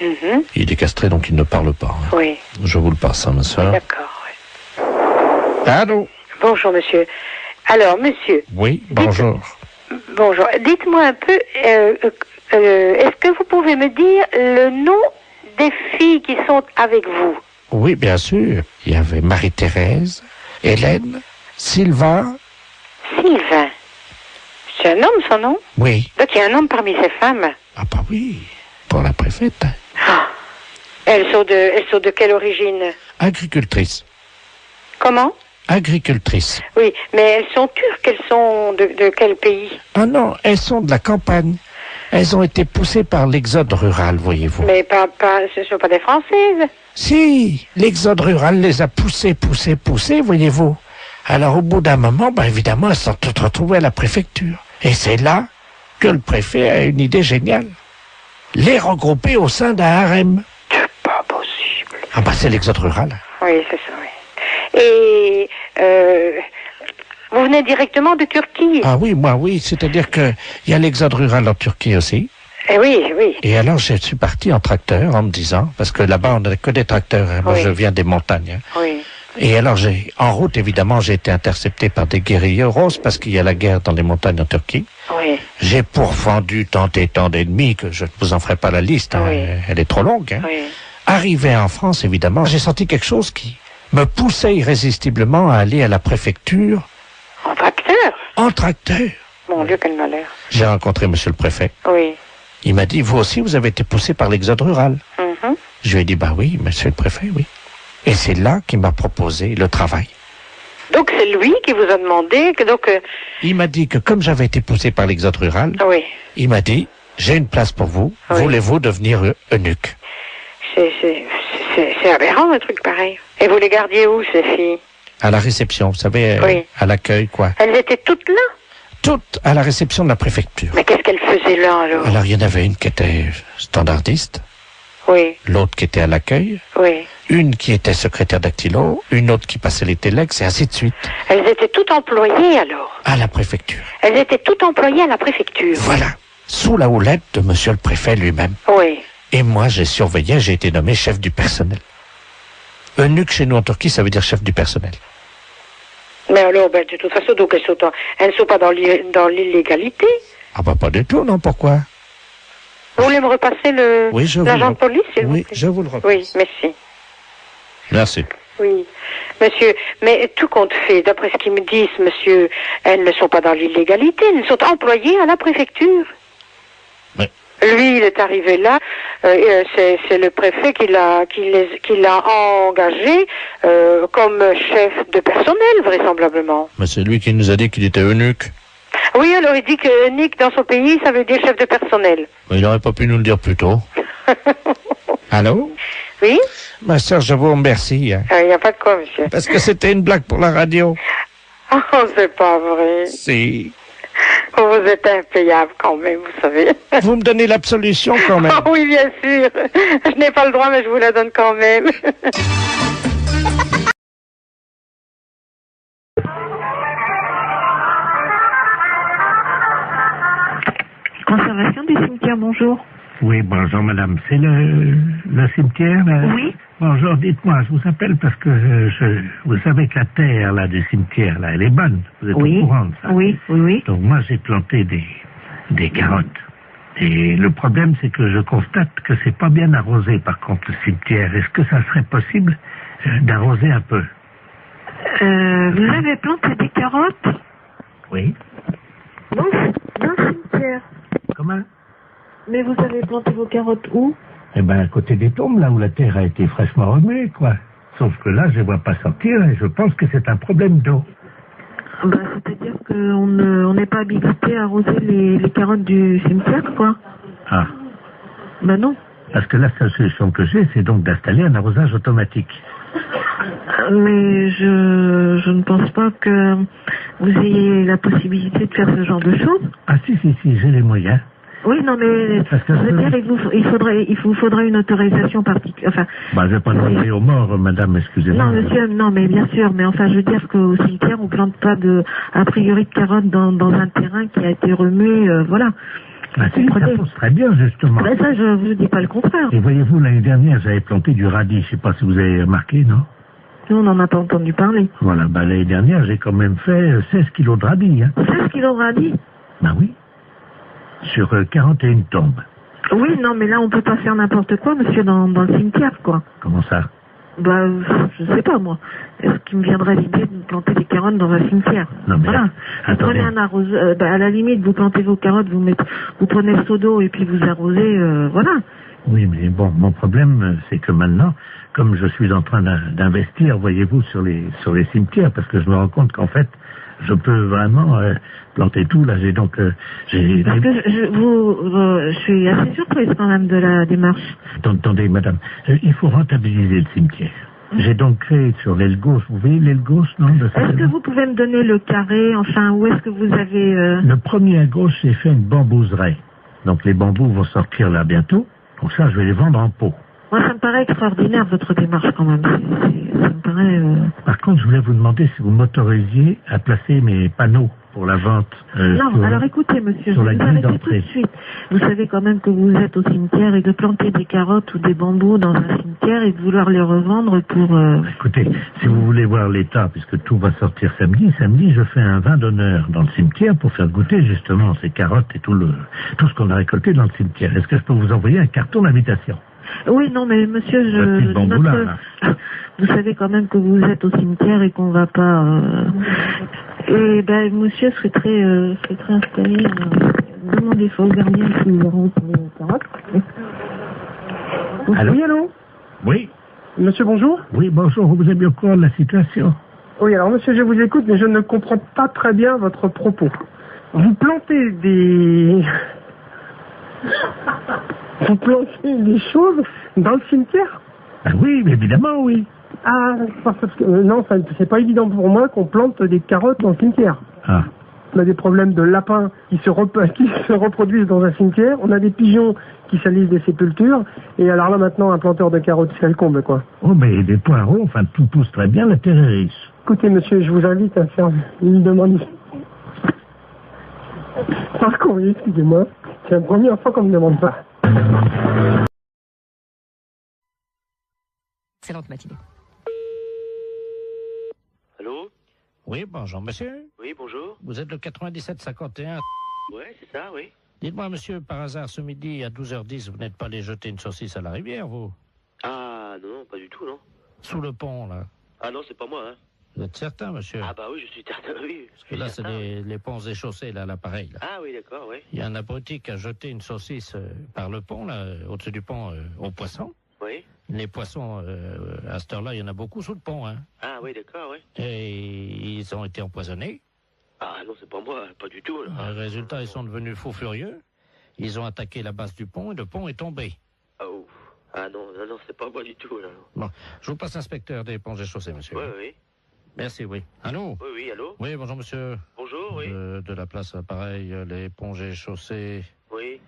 Mhm. Il est castré, donc il ne parle pas. Hein. Oui. Je vous le passe, hein, ma soeur. D'accord. Oui. Allô? Bonjour, monsieur. Alors, monsieur. Oui, bonjour. Bonjour. Dites-moi un peu, est-ce que vous pouvez me dire le nom des filles qui sont avec vous? Oui, bien sûr. Il y avait Marie-Thérèse, Hélène, Sylvain. Sylvain. C'est un homme, son nom? Oui. Donc il y a un homme parmi ces femmes. Ah bah oui, pour la préfète. Ah. Elles sont de quelle origine? Agricultrice. Comment? Agricultrice. Oui, mais elles sont turques, elles sont de quel pays? Ah non, elles sont de la campagne. Elles ont été poussées par l'exode rural, voyez-vous. Mais ce ne sont pas des Françaises. Si, l'exode rural les a poussées, voyez-vous. Alors au bout d'un moment, évidemment, elles sont toutes retrouvées à la préfecture. Et c'est là que le préfet a une idée géniale. Les regrouper au sein d'un harem. C'est pas possible. Ah c'est l'exode rural. Oui, c'est ça, oui. Et vous venez directement de Turquie? Ah oui, moi oui, c'est-à-dire que il y a l'exode rural en Turquie aussi. Eh oui, oui. Et alors je suis parti en tracteur en me disant, parce que là-bas on n'a que des tracteurs, hein. Moi Oui. je viens des montagnes. Hein. Oui. Et alors en route évidemment j'ai été intercepté par des guérilleros parce qu'il y a la guerre dans les montagnes en Turquie. Oui. J'ai pourfendu tant et tant d'ennemis que je ne vous en ferai pas la liste, hein. Oui. Elle est trop longue. Hein. Oui. Arrivé en France évidemment, j'ai senti quelque chose qui me poussait irrésistiblement à aller à la préfecture En tracteur? en tracteur. Mon Dieu, quel malheur. J'ai rencontré monsieur le préfet. Oui. Il m'a dit, vous aussi, vous avez été poussé par l'exode rural. Mhm. Je lui ai dit, oui, monsieur le préfet, oui. Et c'est là qu'il m'a proposé le travail. Donc c'est lui qui vous a demandé que Il m'a dit que comme j'avais été poussé par l'exode rural, oui. il m'a dit, j'ai une place pour vous, Oui. voulez-vous devenir eunuque? C'est aberrant un truc pareil. Et vous les gardiez où ces filles? À la réception, vous savez, Oui. à l'accueil, quoi. Elles étaient toutes là? Toutes à la réception de la préfecture. Mais qu'est-ce qu'elles faisaient là alors? Alors il y en avait une qui était standardiste, Oui, l'autre qui était à l'accueil, oui. une qui était secrétaire dactylo, une autre qui passait les téléx, et ainsi de suite, Elles étaient toutes employées alors? à la préfecture. Elles étaient toutes employées à la préfecture? Voilà, sous la houlette de monsieur le préfet lui-même. Oui. Et moi, j'ai surveillé, j'ai été nommé chef du personnel. Eunuque chez nous en Turquie, ça veut dire chef du personnel. Mais alors, de toute façon, donc elles ne sont pas dans l'illégalité. Ah pas du tout, non, pourquoi? Vous voulez me repasser Oui, je vous l'agent le de police, s'il vous Oui, plaît? je vous le repasse. Oui, merci. Merci. Oui, monsieur, mais tout compte fait, d'après ce qu'ils me disent, monsieur, elles ne sont pas dans l'illégalité, elles sont employées à la préfecture. Mais- Lui, il est arrivé là, c'est le préfet qui l'a engagé comme chef de personnel, vraisemblablement. Mais c'est lui qui nous a dit qu'il était eunuque. Oui, alors il dit que Nick, dans son pays, ça veut dire chef de personnel. Mais il n'aurait pas pu nous le dire plus tôt. Allô? Oui? Ma soeur, je vous remercie. Hein, Il n'y a pas de quoi, monsieur. parce que c'était une blague pour la radio. Oh, c'est pas vrai. Si. Vous êtes impayable quand même, vous savez. Vous me donnez l'absolution quand même. Ah oui, bien sûr. Je n'ai pas le droit, mais je vous la donne quand même. Conservation du cimetière, bonjour. Oui, bonjour madame. C'est le cimetière là? Oui. Bonjour, dites-moi, je vous appelle parce que vous savez que la terre là du cimetière là, elle est bonne. Vous êtes Oui. au courant de ça? Oui, oui, oui. Donc moi j'ai planté des carottes. Et le problème c'est que je constate que c'est pas bien arrosé par contre le cimetière. Est-ce que ça serait possible d'arroser un peu? Vous avez planté des carottes Oui. dans le cimetière. Comment? Mais vous avez planté vos carottes où? Eh ben, à côté des tombes, là où la terre a été fraîchement remuée, quoi. Sauf que là, je ne vois pas sortir et je pense que c'est un problème d'eau. Bah, c'est-à-dire qu'on n'est pas habilité à arroser les carottes du cimetière, quoi. Ah. Bah non. Parce que la seule solution que j'ai, c'est donc d'installer un arrosage automatique. Mais je ne pense pas que vous ayez la possibilité de faire ce genre de choses. Ah si, j'ai les moyens. Oui, non, mais Parce que je veux dire, il vous faudrait une autorisation particulière. Enfin, Bah, je vais pas demander aux morts, madame, excusez-moi. non, monsieur, non, mais bien sûr, mais enfin, je veux dire qu'au cimetière, on plante pas a priori de carottes dans un terrain qui a été remué, voilà. Ah si, ça pousse très bien, justement. Ben ça, je vous dis pas le contraire. Et voyez-vous, l'année dernière, j'avais planté du radis. Je sais pas si vous avez remarqué, non? Nous, on n'en a pas entendu parler. Voilà, bah, l'année dernière, j'ai quand même fait 16 kilos de radis, hein. 16 kilos de radis? Bah oui. Sur 41 tombes. Oui, non, mais là, on peut pas faire n'importe quoi, monsieur, dans le cimetière, quoi. Comment ça? Bah, je sais pas, moi. Est-ce qu'il me viendrait l'idée de planter des carottes dans un cimetière? Non, mais voilà. Vous attendez. prenez un arroseur, à la limite, vous plantez vos carottes, vous prenez le seau d'eau et puis vous arrosez, voilà. Oui, mais bon, mon problème, c'est que maintenant, comme je suis en train d'investir, voyez-vous, sur les cimetières, parce que je me rends compte qu'en fait, je peux vraiment planter tout. Là, j'ai donc... Parce que je suis assez surprise quand même de la démarche. Attendez, madame, il faut rentabiliser le cimetière. J'ai donc créé sur l'aile gauche, vous voyez l'aile gauche, non? Est-ce que vous pouvez me donner le carré, enfin, où est-ce que vous avez... Le premier à gauche, j'ai fait une bambouserie. Donc les bambous vont sortir là bientôt. Donc ça, je vais les vendre en pot. Moi, ça me paraît extraordinaire, votre démarche, quand même. Ça me paraît... Par contre, je voulais vous demander si vous m'autorisiez à placer mes panneaux pour la vente. Non, alors écoutez, monsieur, je sur vais la vous grille arrêter tout de d'entrée. suite. Vous savez quand même que vous êtes au cimetière et de planter des carottes ou des bambous dans un cimetière et de vouloir les revendre pour... Écoutez, si vous voulez voir l'état, puisque tout va sortir samedi, je fais un vin d'honneur dans le cimetière pour faire goûter justement ces carottes et tout ce qu'on a récolté dans le cimetière. Est-ce que je peux vous envoyer un carton d'invitation? Oui, non, mais monsieur, petit bambou là. vous savez quand même que vous êtes au cimetière et qu'on va pas... Et ben, monsieur serait très installé. Demandez ça au gardien qui lui rend pour les carottes. Allô? Oui, allô? Oui. Monsieur, bonjour? Oui, bonjour, vous êtes bien au courant de la situation? Oui, alors monsieur, je vous écoute, mais je ne comprends pas très bien votre propos. Vous plantez des... Vous plantez des choses dans le cimetière? Ah oui, mais évidemment, oui. Ah, parce que non, c'est pas évident pour moi qu'on plante des carottes dans le cimetière. Ah. On a des problèmes de lapins qui se reproduisent dans un cimetière. On a des pigeons qui salissent des sépultures. Et alors là, maintenant, un planteur de carottes, c'est le comble, quoi. Oh, mais des poireaux, enfin, tout pousse très bien, la terre est riche. Écoutez, monsieur, je vous invite à faire une demande. Par courrier, excusez-moi. C'est la première fois qu'on me demande ça. Excellente matinée. Allô? Oui, bonjour, monsieur. Oui, bonjour. Vous êtes le 9751. Ouais, c'est ça, oui. Dites-moi, monsieur, par hasard, ce midi, à 12h10, vous n'êtes pas allé jeter une saucisse à la rivière, vous? Ah, non, pas du tout, non. Sous le pont, là. Ah non, c'est pas moi, hein. Vous êtes certain, monsieur? Ah bah oui, je suis certain, oui. Parce que là, c'est les ponts échaussés, là, l'appareil, là. Ah oui, d'accord, oui. Il y a un abruti qui a jeté une saucisse par le pont, là, au-dessus du pont, aux poissons. Oui. Les poissons, à cette heure-là, il y en a beaucoup sous le pont, hein. Ah oui, d'accord, oui. Et ils ont été empoisonnés. Ah non, c'est pas moi, pas du tout, là. Résultat, ils sont devenus fous furieux. Ils ont attaqué la base du pont et le pont est tombé. Oh. Ah non, c'est pas moi du tout, là. Bon, je vous passe l'inspecteur des ponts et chaussées, monsieur. Oui, oui. Merci, oui. Allô? Oui, allô? Oui, bonjour, monsieur. Bonjour. bonjour, oui. De la place appareil, les ponts et chaussées. Oui.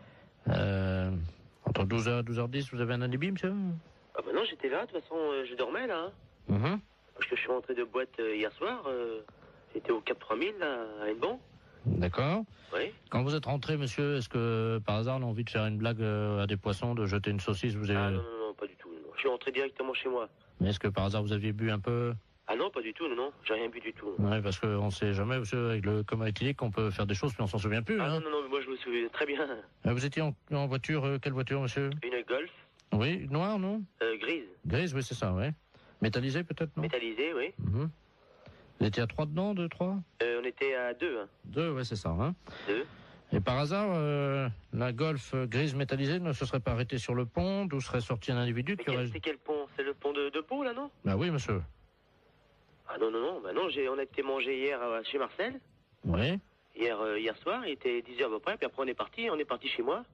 Entre 12h et 12h10, vous avez un alibi, monsieur? Ah bah non, j'étais là, de toute façon, je dormais là. Parce que je suis rentré de boîte hier soir, j'étais au Cap 3000, là, à Hennebon. D'accord. Oui. Quand vous êtes rentré, monsieur, est-ce que par hasard on a envie de faire une blague à des poissons, de jeter une saucisse, vous avez... Ah non, pas du tout. Non. Je suis rentré directement chez moi. Mais est-ce que par hasard vous aviez bu un peu? Ah non, pas du tout, non, j'ai rien bu du tout. Oui, parce qu'on ne sait jamais, monsieur, avec le coma éthylique, on peut faire des choses, mais on s'en souvient plus. Ah non, mais moi je me souviens très bien. Vous étiez en voiture, quelle voiture, monsieur? Une Golf. Oui, noire, non? Grise. Grise, oui, c'est ça, oui. Métallisée, peut-être, non? Métallisée, oui. Vous étiez à 3 dedans, 2, 3? On était à 2. 2, oui, c'est ça, hein. 2. Et par hasard, la Golf grise métallisée ne se serait pas arrêtée sur le pont, d'où serait sorti un individu qui aurait... C'est quel pont? C'est le pont de Pau, là, non? Bah oui, monsieur. Ah non, on a été manger hier chez Marcel. Oui. Hier soir, il était 10h à peu près, puis après on est parti chez moi.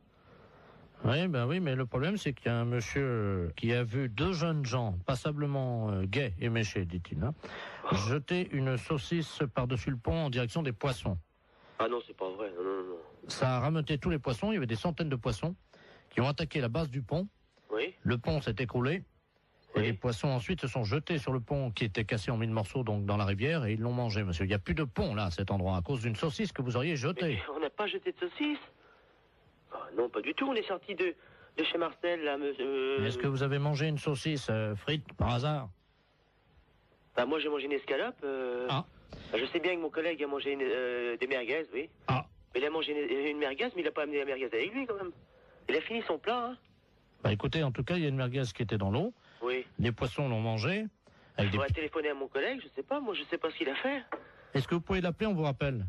Oui, mais le problème c'est qu'il y a un monsieur qui a vu 2 jeunes gens, passablement gais et méchés, dit-il, jeter une saucisse par-dessus le pont en direction des poissons. Ah non, c'est pas vrai, non. Ça a rameuté tous les poissons, il y avait des centaines de poissons qui ont attaqué la base du pont. Oui. Le pont s'est écroulé. Et les poissons ensuite se sont jetés sur le pont qui était cassé en 1000 morceaux donc dans la rivière et ils l'ont mangé, monsieur. Il n'y a plus de pont là à cet endroit à cause d'une saucisse que vous auriez jetée. Mais on n'a pas jeté de saucisse. Non, pas du tout. On est sorti de chez Marcel là, monsieur. Est-ce que vous avez mangé une saucisse frite par hasard? Bah moi j'ai mangé une escalope. Je sais bien que mon collègue a mangé des merguez, oui. Mais il a mangé une merguez, mais il n'a pas amené la merguez avec lui quand même. Il a fini son plat. Bah écoutez, en tout cas, il y a une merguez qui était dans l'eau. Oui. Les poissons l'ont mangé. Il faudrait téléphoner à mon collègue, je sais pas, moi je sais pas ce qu'il a fait. Est-ce que vous pouvez l'appeler, on vous rappelle?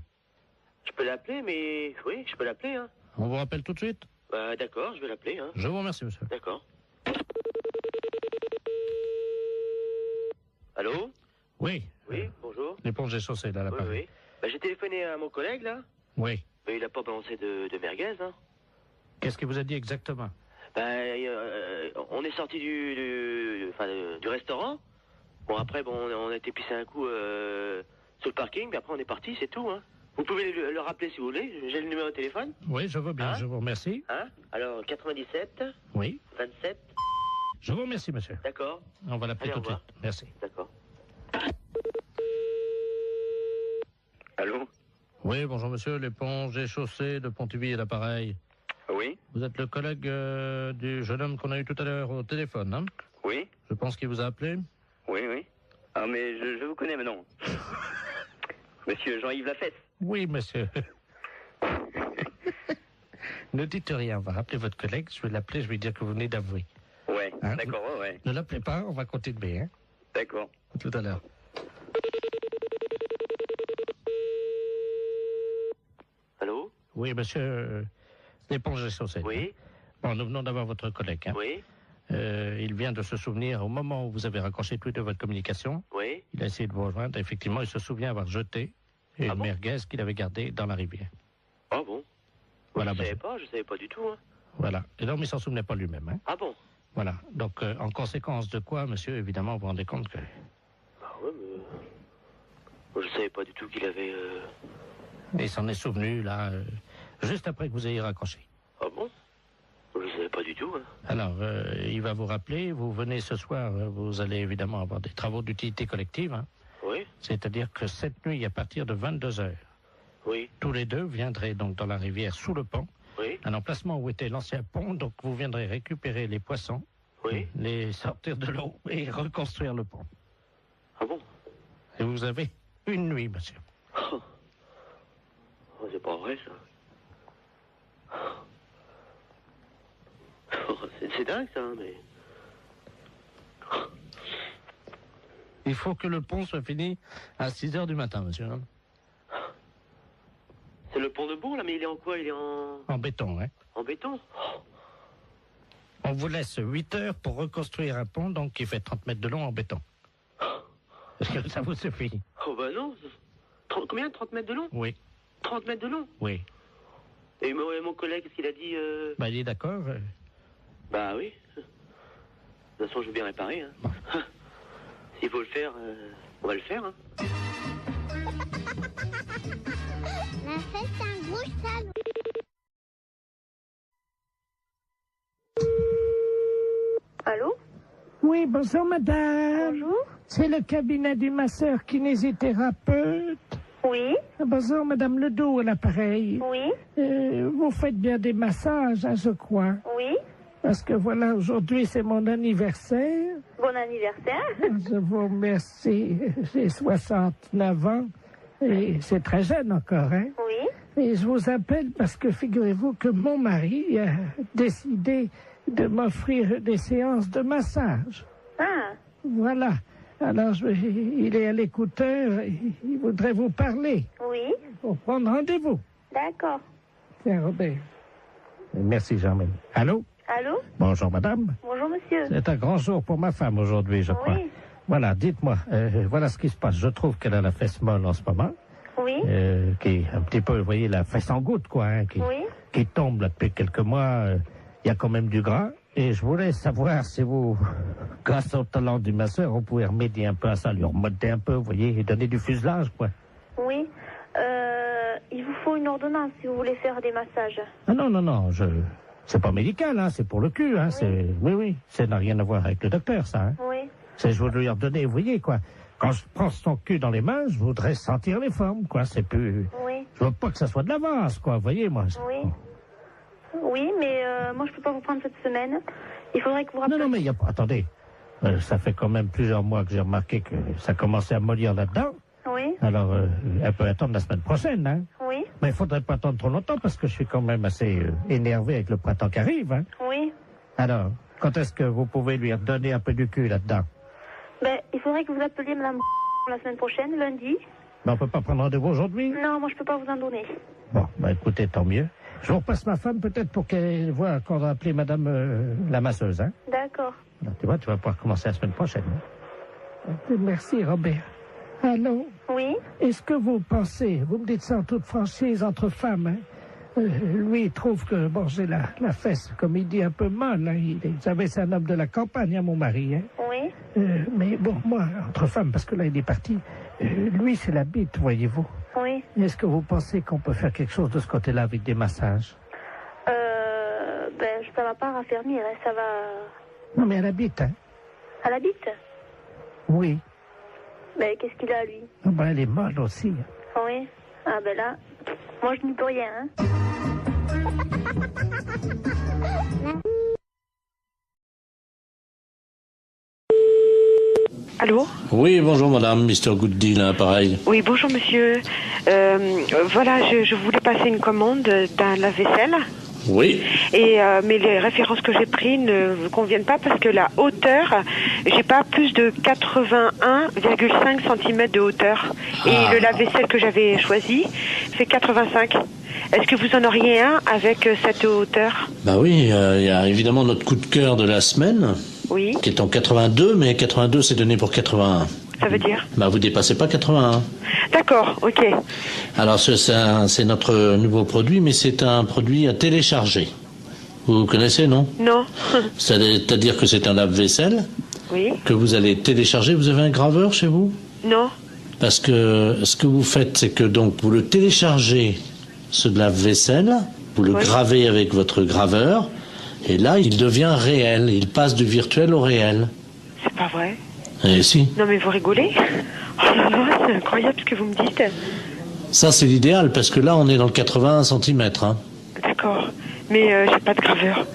Je peux l'appeler, mais... Oui, je peux l'appeler, hein. On vous rappelle tout de suite? Bah d'accord, je vais l'appeler, hein. Je vous remercie, monsieur. D'accord. Allô? Oui. Oui, bonjour. L'éponge est chaussée, là, là-bas. Oui. Bah j'ai téléphoné à mon collègue, là. Oui. Mais il a pas balancé de merguez, hein. Qu'est-ce qu'il vous a dit exactement? On est sorti du restaurant. Bon, après, on a été pisser un coup sur le parking, puis après on est parti, c'est tout, hein. Vous pouvez le rappeler si vous voulez, j'ai le numéro de téléphone. Oui, je veux bien, je vous remercie. Alors, 97. Oui. 27. Je vous remercie, monsieur. D'accord. On va l'appeler tout de suite. Merci. D'accord. Allô? Oui, bonjour monsieur, l'éponge et chaussée de Pontivy et l'appareil. Oui. Vous êtes le collègue du jeune homme qu'on a eu tout à l'heure au téléphone, hein? Oui. Je pense qu'il vous a appelé. Oui. Ah, mais je vous connais maintenant. Monsieur Jean-Yves Lafesse. Oui, monsieur. Ne dites rien, on va rappeler votre collègue, je vais l'appeler, je vais dire que vous venez d'avouer. Ouais, hein, d'accord, ouais. Ne l'appelez pas, on va continuer, hein? D'accord. À tout à l'heure. Allô? Oui, monsieur, l'éponge et chaussée. Oui. Bon, nous venons d'avoir votre collègue, hein? Oui. Il vient de se souvenir, au moment où vous avez raccroché tous les deux votre communication, oui. Il a essayé de vous rejoindre, effectivement, il se souvient avoir jeté une merguez qu'il avait gardée dans la rivière. Ah bon? Voilà, je savais pas du tout, hein. Voilà, et donc il s'en souvenait pas lui-même, hein. Ah bon? Voilà, donc en conséquence de quoi, monsieur, évidemment, vous vous rendez compte que... Bah ouais, mais... Moi, je savais pas du tout qu'il avait... Il s'en est souvenu, là, juste après que vous ayez raccroché. Ah bon? Je ne savais pas du tout. Hein. Alors, il va vous rappeler, vous venez ce soir, vous allez évidemment avoir des travaux d'utilité collective. Hein. Oui. C'est-à-dire que cette nuit, à partir de 22h, oui. Tous les deux viendraient donc dans la rivière sous le pont, oui. À l'emplacement où était l'ancien pont, donc vous viendrez récupérer les poissons, oui. Les sortir de l'eau et reconstruire le pont. Ah bon? Et vous avez une nuit, monsieur. Oh, c'est pas vrai, ça. C'est dingue, ça, mais... Il faut que le pont soit fini à 6h du matin, monsieur. C'est le pont de Bourg, là, mais il est en quoi? Il est en... En béton, hein. En béton? On vous laisse 8 heures pour reconstruire un pont, donc qui fait 30 mètres de long en béton. Est-ce que ça vous suffit? Oh, bah non. Combien? 30 mètres de long? Oui. 30 mètres de long? Oui. Et mon collègue, qu'est-ce qu'il a dit? Bah, il est d'accord. Bah oui. De toute façon, je veux bien réparer. Hein. Bon. S'il faut le faire, on va le faire. Hein. C'est un gros salaud. Allô? Oui, bonjour madame. Bonjour. C'est le cabinet du masseur kinésithérapeute. Oui. Bonjour madame Ledoux à l'appareil. Oui. Vous faites bien des massages, hein, je crois. Oui. Parce que voilà, aujourd'hui c'est mon anniversaire. Bon anniversaire. Je vous remercie. J'ai 69 ans et c'est très jeune encore, hein. Oui. Et je vous appelle parce que figurez-vous que mon mari a décidé de m'offrir des séances de massage. Ah. Voilà. Alors, il est à l'écouteur, il voudrait vous parler. Oui. Pour prendre rendez-vous. D'accord. Tiens, Robert. Merci, Germaine. Allô? Allô? Bonjour, madame. Bonjour, monsieur. C'est un grand jour pour ma femme aujourd'hui, je crois. Oui. Voilà, dites-moi, voilà ce qui se passe. Je trouve qu'elle a la fesse molle en ce moment. Oui. Qui est un petit peu, vous voyez, la fesse en goutte, quoi, hein, qui tombe là depuis quelques mois. Il y a quand même du gras. Et je voulais savoir si vous, grâce au talent du masseur, on pouvait remédier un peu à ça, lui remonter un peu, vous voyez, et donner du fuselage, quoi. Oui. Il vous faut une ordonnance si vous voulez faire des massages. Ah non, c'est pas médical, hein, c'est pour le cul, hein, oui, ça n'a rien à voir avec le docteur, ça, hein. Oui. C'est, je voudrais lui redonner, vous voyez, quoi. Quand je prends son cul dans les mains, je voudrais sentir les formes, quoi, c'est plus... Oui. Je veux pas que ça soit de l'avance, quoi, vous voyez, moi. Oui. Oui, mais moi, je peux pas vous prendre cette semaine. Il faudrait que vous rappeliez... Non, mais il y a pas... Attendez. Ça fait quand même plusieurs mois que j'ai remarqué que ça commençait à mollir là-dedans. Oui. Alors, elle peut attendre la semaine prochaine, hein. Oui. Mais il faudrait pas attendre trop longtemps parce que je suis quand même assez énervé avec le printemps qui arrive, hein. Oui. Alors, quand est-ce que vous pouvez lui redonner un peu du cul là-dedans? Ben, il faudrait que vous appeliez madame la semaine prochaine, lundi. Mais on peut pas prendre rendez-vous aujourd'hui? Non, moi, je peux pas vous en donner. Bon, bah écoutez, tant mieux. Je vous repasse ma femme peut-être pour qu'elle voit qu'on va appeler madame la masseuse, hein. D'accord. Alors, tu vois, tu vas pouvoir commencer la semaine prochaine. Merci, Robert. Allô? Oui? Est-ce que vous pensez, vous me dites ça en toute franchise, entre femmes, hein? Lui, il trouve que, bon, j'ai la fesse, comme il dit, un peu molle, hein. Vous savez, c'est un homme de la campagne, hein, mon mari, hein. Oui? Mais bon, moi, entre femmes, parce que là, il est parti, lui, c'est la bite, voyez-vous. Oui. Est-ce que vous pensez qu'on peut faire quelque chose de ce côté-là avec des massages? Ben, ça va pas raffermir, hein, ça va... Non, mais elle habite, hein? Elle habite? Oui. Ben, qu'est-ce qu'il a, lui? Oh, ben, elle est molle aussi. Oui. Ah, ben là, moi, je n'y peux rien, hein. Allô? Oui, bonjour madame, Mr. Good Deal, hein, pareil. Oui, bonjour monsieur. Voilà, je voulais passer une commande d'un lave-vaisselle. Oui. Mais les références que j'ai prises ne vous conviennent pas parce que la hauteur, j'ai pas plus de 81,5 cm de hauteur. Et le lave-vaisselle que j'avais choisi fait 85. Est-ce que vous en auriez un avec cette hauteur? Bah oui, il y a évidemment notre coup de cœur de la semaine. Oui. Qui est en 82, mais 82 c'est donné pour 81. Ça veut dire? Bah vous dépassez pas 81. D'accord, ok. Alors c'est notre nouveau produit, mais c'est un produit à télécharger. Vous connaissez, non? Non. C'est-à-dire que c'est un lave-vaisselle. Oui. Que vous allez télécharger. Vous avez un graveur chez vous? Non. Parce que ce que vous faites, c'est que donc vous le téléchargez, ce lave-vaisselle, vous le gravez avec votre graveur, et là il devient réel. Il passe du virtuel au réel. C'est pas vrai? Eh si. Non mais vous rigolez? Oh là là, c'est incroyable ce que vous me dites. Ça c'est l'idéal parce que là on est dans le 81 cm. Hein. D'accord, mais j'ai pas de graveur.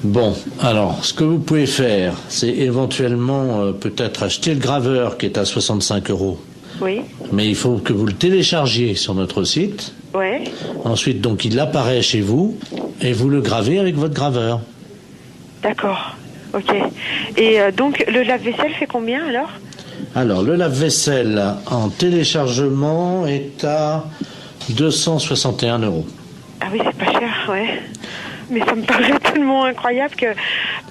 Bon, alors ce que vous pouvez faire, c'est éventuellement peut-être acheter le graveur qui est à 65 €. Oui. Mais il faut que vous le téléchargiez sur notre site. Ouais. Ensuite donc il apparaît chez vous et vous le gravez avec votre graveur. D'accord. Ok. Et donc, le lave-vaisselle fait combien, alors? Alors, le lave-vaisselle en téléchargement est à 261 €. Ah oui, c'est pas cher, ouais. Mais ça me paraît tellement incroyable que...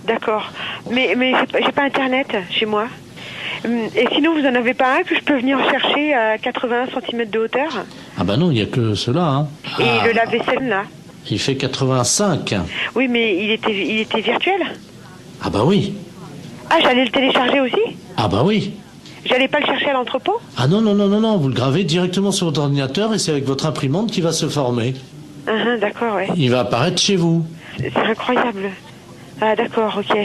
D'accord. Mais j'ai pas Internet chez moi. Et sinon, vous en avez pas un que je peux venir chercher à 81 cm de hauteur? Ah bah non, il n'y a que cela. Hein. Et le lave-vaisselle, là? Il fait 85. Oui, mais il était virtuel? Ah bah oui. Ah, j'allais le télécharger aussi? Ah bah oui. J'allais pas le chercher à l'entrepôt? Ah non, non, non, non, non, vous le gravez directement sur votre ordinateur et c'est avec votre imprimante qui va se former. D'accord, ouais. Il va apparaître chez vous. C'est incroyable. Ah d'accord, ok.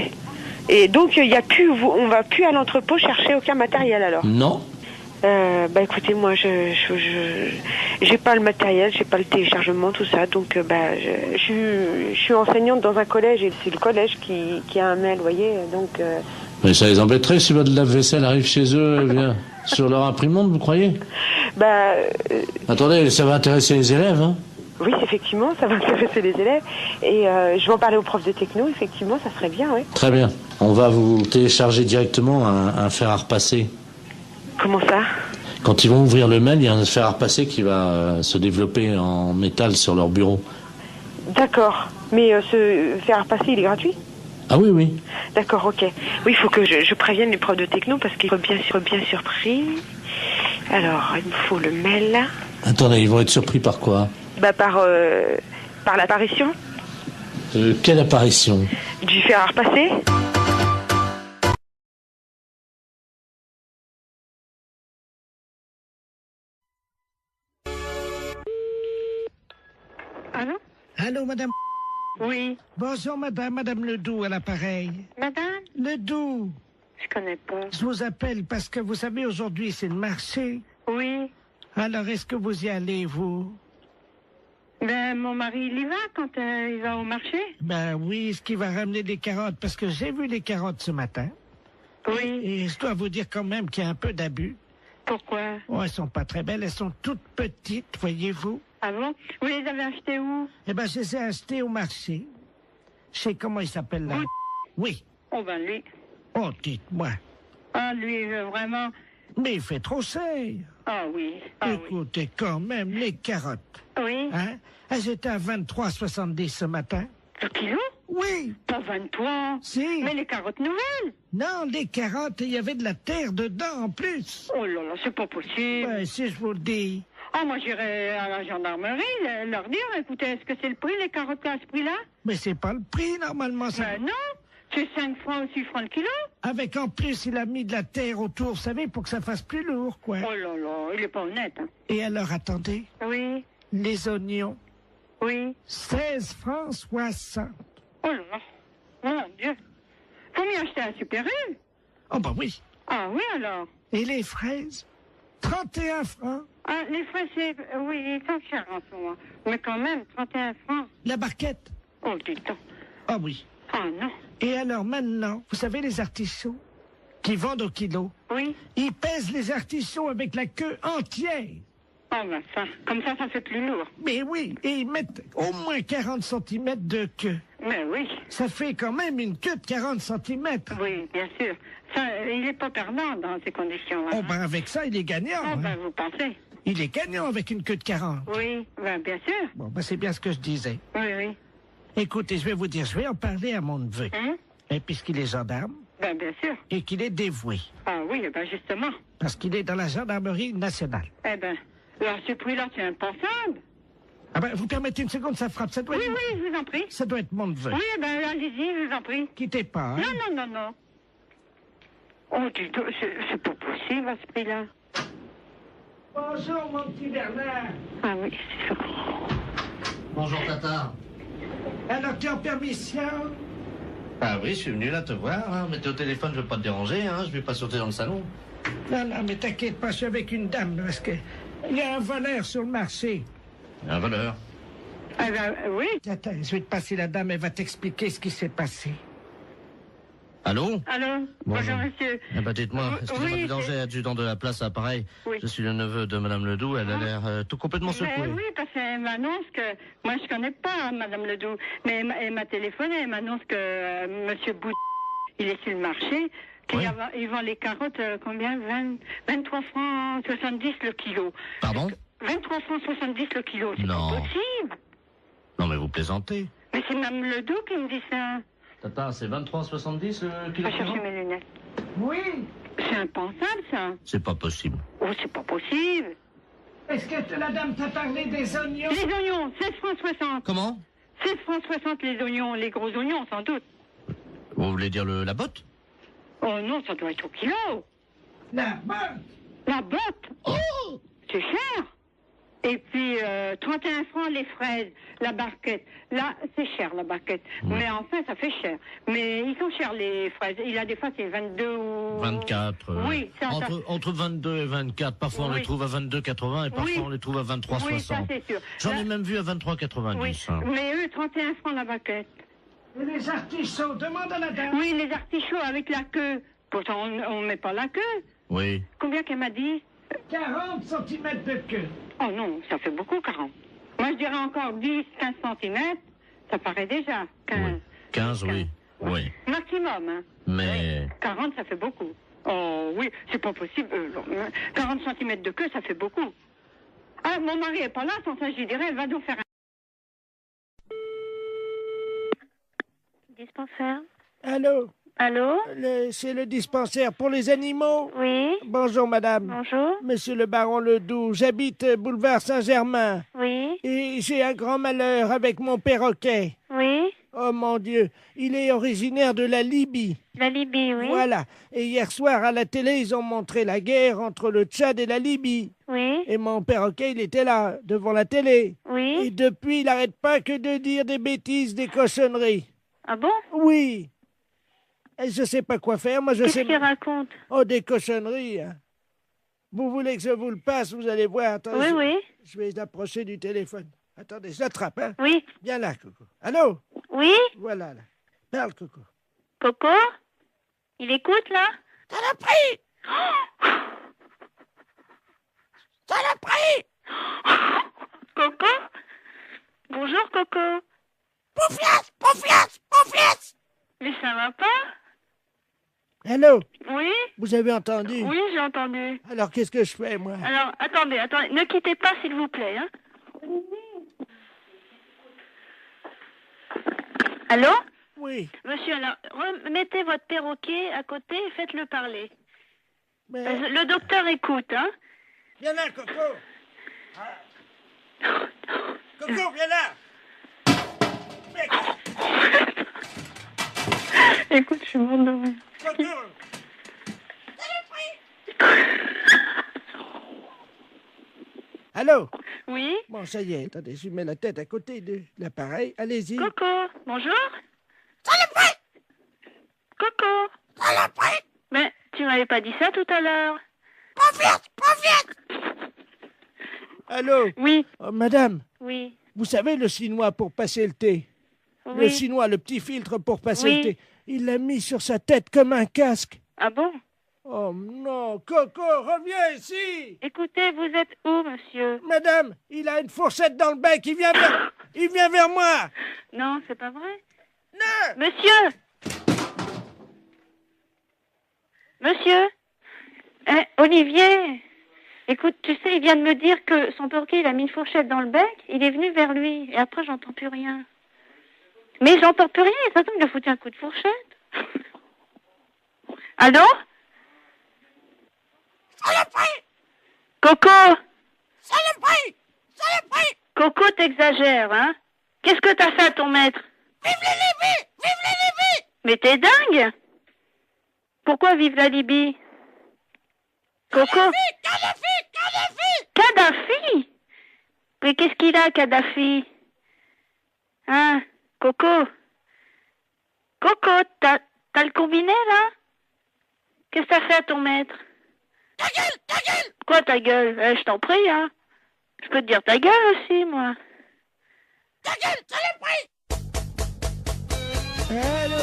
Et donc il y a plus, on va plus à l'entrepôt chercher aucun matériel alors? Non. Bah écoutez, moi j'ai pas le matériel, j'ai pas le téléchargement, tout ça, donc je suis enseignante dans un collège et c'est le collège qui a un mail, vous voyez, donc... Mais ça les embêterait si votre lave-vaisselle arrive chez eux et vient sur leur imprimante, vous croyez? Bah... Attendez, ça va intéresser les élèves, hein? Oui, effectivement, ça va intéresser les élèves. Et je vais en parler aux profs de techno, effectivement, ça serait bien, oui. Très bien. On va vous télécharger directement un fer à repasser. Comment ça? Quand ils vont ouvrir le mail, il y a un fer à repasser qui va se développer en métal sur leur bureau. D'accord. Mais ce fer à repasser, il est gratuit? Ah oui, oui. D'accord, ok. Oui, il faut que je prévienne les profs de techno parce qu'ils sont bien surpris. Alors, il me faut le mail. Attendez, ils vont être surpris par quoi? Bah par l'apparition. Quelle apparition? Du fer à repasser. Allô? Allô, madame? Oui. Bonjour, madame Ledoux à l'appareil. Madame? Ledoux. Je connais pas. Je vous appelle parce que vous savez, aujourd'hui, c'est le marché. Oui. Alors, est-ce que vous y allez, vous? Ben, mon mari, il y va quand il va au marché? Ben oui, est-ce qu'il va ramener des carottes? Parce que j'ai vu les carottes ce matin. Oui. Et je dois vous dire quand même qu'il y a un peu d'abus. Pourquoi? Oh, elles sont pas très belles, elles sont toutes petites, voyez-vous. Ah bon? Vous les avez achetées où? Eh ben, je les ai achetées au marché. Je sais comment il s'appelle là. Oui. Oh ben lui. Oh, dites-moi. Ah lui, vraiment. Mais il fait trop cher. Ah oui. Ah, écoutez, quand même, les carottes. Oui. Hein? Elles étaient à 23,70 ce matin. Le kilo? Oui. Pas 23. Si. Mais les carottes nouvelles? Non, les carottes, il y avait de la terre dedans en plus. Oh là là, c'est pas possible. Ouais, si je vous le dis. Ah, moi j'irai à la gendarmerie leur dire, écoutez, est-ce que c'est le prix, les carottes à ce prix-là? Mais c'est pas le prix, normalement. Ça... Ben non, c'est 5 francs ou 6 francs le kilo. Avec en plus, il a mis de la terre autour, vous savez, pour que ça fasse plus lourd, quoi. Oh là là, il est pas honnête. Hein. Et alors, attendez. Oui. Les oignons. Oui. 16 francs 60. Oh là là, mon Dieu. Faut m'y acheter un Super U. Oh bah oui. Ah oui alors. Et les fraises? 31 francs. Ah, les fraises, oui, ils sont chers en ce moment. Mais quand même, 31 francs. La barquette? Oh, dis donc. Ah oui. Ah non. Et alors maintenant, vous savez les artichauts qui vendent au kilo? Oui. Ils pèsent les artichauts avec la queue entière. Oh ben ça, comme ça fait plus lourd. Mais oui, et ils mettent au moins 40 cm de queue. Mais oui. Ça fait quand même une queue de 40 cm. Oui, bien sûr. Ça, il n'est pas perdant dans ces conditions. Oh ben avec ça, il est gagnant. Oh ben vous pensez? Il est gagnant avec une queue de 40. Oui, ben bien sûr. Bon, ben c'est bien ce que je disais. Oui, oui. Écoutez, je vais vous dire, je vais en parler à mon neveu. Et puisqu'il est gendarme. Ben bien sûr. Et qu'il est dévoué. Ah oui, ben justement. Parce qu'il est dans la gendarmerie nationale. Eh ben, à ce prix-là, c'est impensable. Ah ben, vous permettez une seconde, ça frappe. Ça doit oui, être... oui, je vous en prie. Ça doit être mon neveu. Oui, ben allez-y, je vous en prie. Quittez pas, hein. Non, non, non, non. Oh, dis donc, c'est pas possible à ce prix-là. Bonjour, mon petit Bernard. Ah oui, c'est ça. Bonjour, Tata. Alors, tu es en permission? Ah oui, je suis venu là te voir, hein. Mais t'es au téléphone, je veux pas te déranger, hein. Je vais pas sauter dans le salon. Non, non, mais t'inquiète pas, je suis avec une dame, parce que il y a un voleur sur le marché. Un voleur? Ah ben, oui. Attends, je vais te passer la dame, elle va t'expliquer ce qui s'est passé. Allô? Allô? Bonjour, monsieur. Eh ben, dites-moi, excusez-moi du danger, adjudant de la place à Pareil. Oui. Je suis le neveu de Madame Ledoux, elle a l'air tout complètement secouée. Oui, parce qu'elle m'annonce que... Moi, je connais pas Madame Ledoux, mais elle m'a téléphoné, elle m'annonce que Monsieur Bout, il est sur le marché, qu'il vend les carottes, combien? 23 francs 70 le kilo. Pardon? 23 francs 70 le kilo, c'est pas possible. Non, mais vous plaisantez. Mais c'est Mme Ledoux qui me dit ça. Tata, c'est 23,70 le kilo? Je vais chercher mes lunettes. Oui. C'est impensable, ça. C'est pas possible. Oh, c'est pas possible. Est-ce que la dame t'a parlé des oignons? Les oignons, 16 francs 60. Comment? 16 francs 60 les oignons, les gros oignons, sans doute. Vous voulez dire la botte? Oh non, ça doit être au kilo. La botte. La botte. Oh! C'est cher. Et puis 31 francs les fraises, la barquette. Là, c'est cher la barquette. Mais enfin, ça fait cher. Mais ils sont chers les fraises. Il y a des fois, c'est 22 ou... 24. Oui, ça, entre 22 et 24. Parfois, on les trouve à 22,80 et parfois, on les trouve à 23,60. Oui, ça, c'est sûr. J'en ai même vu à 23,90. Oui. Mais eux, 31 francs la barquette. Et les artichauts, demande à la dame. Oui, les artichauts avec la queue. Pourtant, on ne met pas la queue. Oui. Combien qu'elle m'a dit? 40 cm de queue. Oh non, ça fait beaucoup, 40. Moi, je dirais encore 10, 15 cm. Ça paraît déjà. 15. Oui. 15, oui. Oui. Maximum, hein. Mais... 40, ça fait beaucoup. Oh oui, c'est pas possible. 40 cm de queue, ça fait beaucoup. Ah, mon mari est pas là, sans ça, je lui dirais, va donc faire un... Dispensaire. Allô? Allô? C'est le dispensaire pour les animaux? Oui. Bonjour, madame. Bonjour. Monsieur le baron Ledoux, j'habite boulevard Saint-Germain. Oui. Et j'ai un grand malheur avec mon perroquet. Oui. Oh mon Dieu, il est originaire de la Libye. La Libye, oui. Voilà. Et hier soir, à la télé, ils ont montré la guerre entre le Tchad et la Libye. Oui. Et mon perroquet, il était là, devant la télé. Oui. Et depuis, il n'arrête pas que de dire des bêtises, des cochonneries. Ah bon? Oui. Et je sais pas quoi faire, moi je sais... Qu'est-ce qu'il raconte? Oh, des cochonneries. Hein. Vous voulez que je vous le passe, vous allez voir. Attendez, Oui. Je vais l'approcher du téléphone. Attendez, je l'attrape, hein. Oui. Viens là, Coco. Allô? Oui. Voilà, là. Parle, Coco. Coco? Il écoute, là? Ça l'a pris! Ça l'a pris! Coco? Bonjour, Coco. Pouflias! Pouflias! Pouflias! Mais ça va pas? Allô? Oui? Vous avez entendu? Oui, j'ai entendu. Alors, qu'est-ce que je fais, moi? Alors, attendez, ne quittez pas, s'il vous plaît, hein. Allô? Oui. Monsieur, alors, remettez votre perroquet à côté et faites-le parler. Mais... Le docteur écoute, hein. Viens là, Coco. Coco, viens là. Écoute, je suis morte de rire. Coco. Allô? Oui? Bon, ça y est, attendez, je mets la tête à côté de l'appareil. Allez-y. Coco, bonjour? Saloperie! Coco! Saloperie! Mais tu m'avais pas dit ça tout à l'heure. Pas vite! Allô? Oui. Oh, madame? Oui. Vous savez le chinois pour passer le thé? Oui. Le chinois, le petit filtre pour passer Oui. le thé. Il l'a mis sur sa tête comme un casque. Ah bon? Oh non, Coco, reviens ici! Écoutez, vous êtes où, monsieur? Madame, il a une fourchette dans le bec, il vient vers moi! Non, c'est pas vrai. Non! Monsieur! Monsieur? Olivier? Écoute, tu sais, il vient de me dire que son perroquet, il a mis une fourchette dans le bec, il est venu vers lui, et après, j'entends plus rien. Mais j'entends plus rien, ça tombe, il a foutu un coup de fourchette. Allô? Saloperie! Coco! Saloperie! Saloperie! Coco, t'exagères, hein? Qu'est-ce que t'as fait à ton maître? Vive la Libye! Vive la Libye! Mais t'es dingue! Pourquoi vive la Libye? Coco? Kadhafi! Kadhafi? Mais qu'est-ce qu'il a, Kadhafi? Hein? Coco? Coco, t'as le combiné, là? Qu'est-ce que t'as fait à ton maître? Ta gueule! Ta gueule! Quoi, ta gueule? Je t'en prie, hein? Je peux te dire ta gueule aussi, moi. Ta gueule! Saloperie! Allô?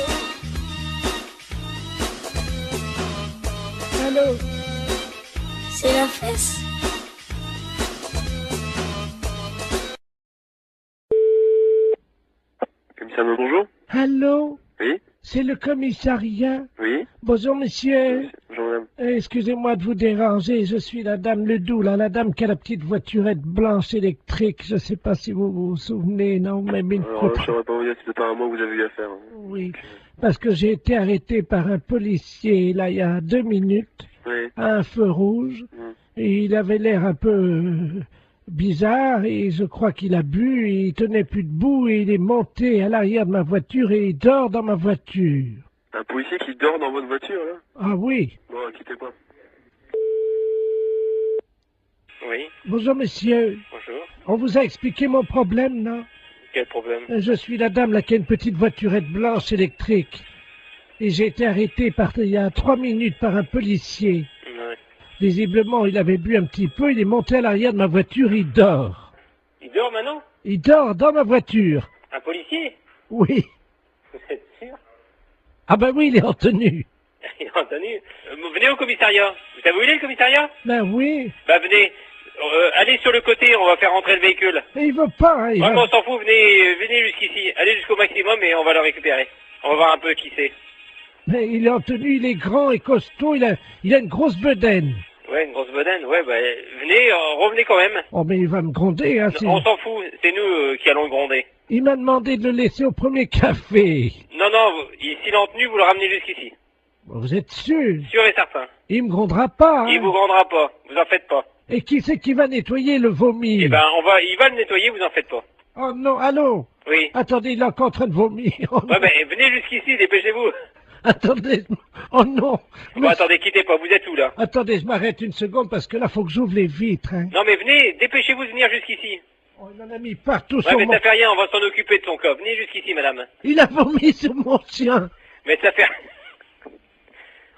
Allô? C'est la fesse. Commissariat, bonjour. Allô? Oui. C'est le commissariat? Oui. Bonjour, monsieur. Bonjour, madame. Excusez-moi de vous déranger, je suis la dame Ledoux, là, la dame qui a la petite voiturette blanche électrique. Je sais pas si vous vous souvenez, non, mais une Alors, photo. je ne saurais pas vous dire si c'est pas à moi que vous avez eu affaire. Oui, parce que j'ai été arrêté par un policier, là, il y a 2 minutes, Oui. à un feu rouge, et il avait l'air un peu bizarre, et je crois qu'il a bu, et il tenait plus debout, et il est monté à l'arrière de ma voiture, et il dort dans ma voiture. Un policier qui dort dans votre voiture, là? Ah oui, Bon, quittez pas. Oui. Bonjour, monsieur. Bonjour. On vous a expliqué mon problème, non? Quel problème? Je suis la dame là qui a une petite voiturette blanche électrique. Et j'ai été arrêté il y a 3 minutes par un policier. Ouais. Visiblement, il avait bu un petit peu, il est monté à l'arrière de ma voiture, il dort. Il dort maintenant? Il dort dans ma voiture. Un policier? Oui. Vous êtes sûr? Ah ben oui, il est en tenue. Il est en tenue. Venez au commissariat. Vous savez où il est, le commissariat? Ben oui. Bah venez. Allez sur le côté, on va faire rentrer le véhicule. Mais il veut pas, hein, On s'en fout, venez jusqu'ici. Allez jusqu'au maximum et on va le récupérer. On va voir un peu qui c'est. Mais il est en tenue, il est grand et costaud, il a une grosse bedaine. Ouais, une grosse bedaine. Ouais, bah venez, revenez quand même. Oh mais il va me gronder, hein. On s'en fout, c'est nous qui allons le gronder. Il m'a demandé de le laisser au premier café. Non, s'il est en tenue, vous le ramenez jusqu'ici. Vous êtes sûr? Sûr et certain. Il me grondera pas, hein. Il vous grondera pas, vous en faites pas. Et qui c'est qui va nettoyer le vomi? Eh ben, il va le nettoyer, vous en faites pas. Oh non, allô? Oui. Attendez, il est encore en train de vomir. Oh, ouais, ben, venez jusqu'ici, dépêchez-vous. Attendez, oh non. Bon, attendez, quittez pas, vous êtes où, là? Attendez, je m'arrête une seconde parce que là, faut que j'ouvre les vitres, hein. Non, mais venez, dépêchez-vous de venir jusqu'ici. Oh, il en a mis partout ouais, sur mais mon... ça fait rien, on va s'en occuper de son cas. Venez jusqu'ici, madame. Il a vomi sur mon chien. Mais ça fait...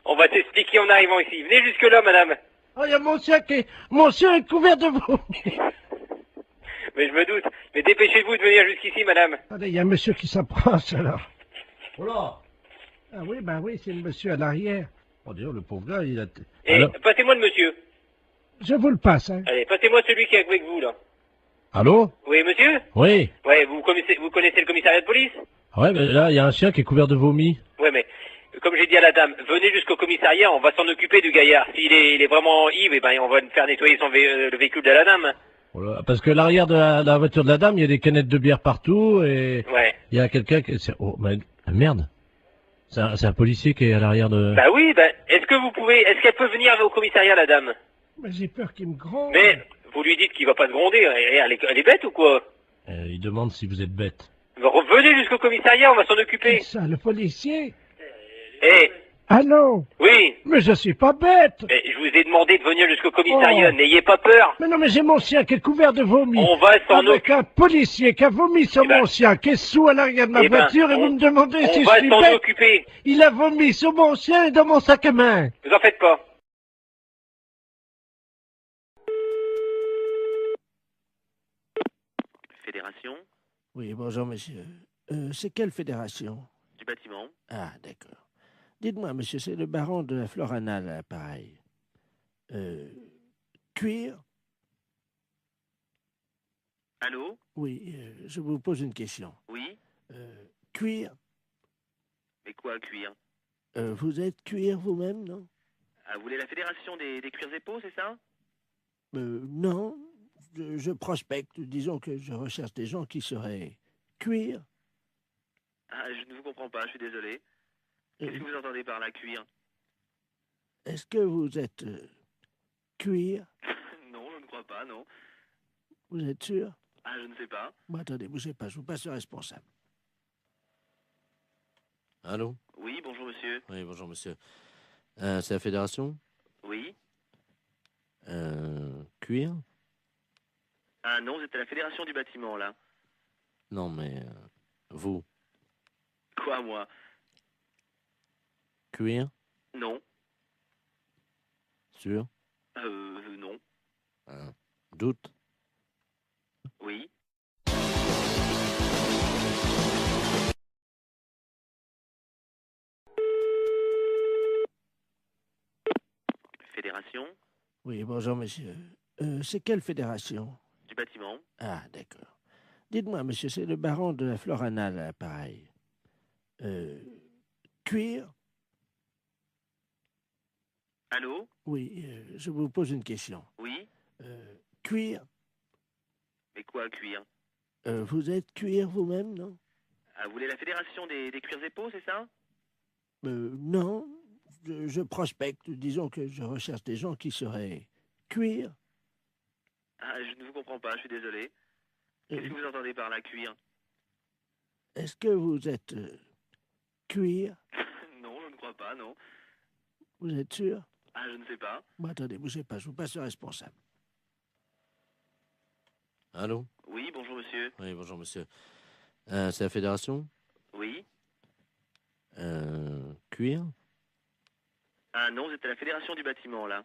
On va t'expliquer en arrivant ici. Venez jusque-là, madame. Oh, il y a mon chien est couvert de vomi. Mais je me doute. Mais dépêchez-vous de venir jusqu'ici, madame. Attendez, il y a un monsieur qui s'approche, alors. Oh là. Ah oui, ben oui, c'est le monsieur à l'arrière. Oh, d'ailleurs, le pauvre gars, il a... Et alors... passez-moi le monsieur. Je vous le passe, hein. Allez, passez-moi celui qui est avec vous, là. Allô? Oui, monsieur? Oui. Ouais, vous connaissez le commissariat de police? Ouais, mais là, il y a un chien qui est couvert de vomi. Ouais, mais... Comme j'ai dit à la dame, venez jusqu'au commissariat, on va s'en occuper du gaillard. S'il est vraiment ivre, eh ben, on va faire nettoyer le véhicule de la dame. Voilà, parce que l'arrière de la voiture de la dame, il y a des canettes de bière partout et... Ouais. Il y a quelqu'un qui... Oh, mais... Merde. C'est un policier qui est à l'arrière de... Bah oui, est-ce qu'elle peut venir au commissariat, la dame? Mais j'ai peur qu'il me gronde. Mais, vous lui dites qu'il va pas se gronder, elle est bête ou quoi? Il demande si vous êtes bête. Venez jusqu'au commissariat, on va s'en occuper. C'est ça, le policier? Eh. Allô? Oui. Mais je suis pas bête. Mais je vous ai demandé de venir jusqu'au commissariat, n'ayez pas peur. Mais non, mais j'ai mon chien qui est couvert de vomi. On va s'en occuper. Avec un policier qui a vomi sur mon chien, qui est sous à l'arrière de ma voiture, et vous me demandez si je suis bête. On va s'en occuper. Il a vomi sur mon chien et dans mon sac à main. Vous en faites pas. Fédération? Oui, bonjour, monsieur. C'est quelle fédération? Du bâtiment. Ah, d'accord. Dites-moi, monsieur, c'est le baron de la Florana, là, pareil. Cuir? Allô? Oui, je vous pose une question. Oui? Cuir? Mais quoi, cuir? Vous êtes cuir vous-même, non? Ah, vous voulez la fédération des cuirs et peaux, c'est ça? Non, je prospecte. Disons que je recherche des gens qui seraient cuir. Ah, je ne vous comprends pas, je suis désolé. Qu'est-ce que vous entendez par la cuir? Est-ce que vous êtes cuir? Non, je ne crois pas, non. Vous êtes sûr? Ah, je ne sais pas. Bon, attendez, bougez pas, je vous passe le responsable. Allô? Oui, bonjour monsieur. Oui, bonjour monsieur. C'est la fédération? Oui. Cuir? Ah non, vous êtes à la fédération du bâtiment, là. Non, mais vous? Quoi, moi? Cuir? Non. Sûr? Non. Doute? Oui. Fédération? Oui, bonjour monsieur. C'est quelle fédération? Du bâtiment. Ah, d'accord. Dites-moi, monsieur, c'est le baron de la Florana, là, pareil. Cuir? Allô? Oui, je vous pose une question. Oui? Cuir? Mais quoi, cuir? Vous êtes cuir vous-même, non? Ah, vous voulez la fédération des cuirs et peaux, c'est ça? Non, je prospecte. Disons que je recherche des gens qui seraient cuir. Ah, je ne vous comprends pas, je suis désolé. Qu'est-ce que vous entendez par la cuir? Est-ce que vous êtes cuir? Non, je ne crois pas, non. Vous êtes sûr? Ah, je ne sais pas. Bon, attendez, bougez pas, je vous passe le responsable. Allô? Oui, bonjour monsieur. Oui, bonjour monsieur. C'est la fédération? Oui. Cuir? Ah non, vous êtes à la fédération du bâtiment, là.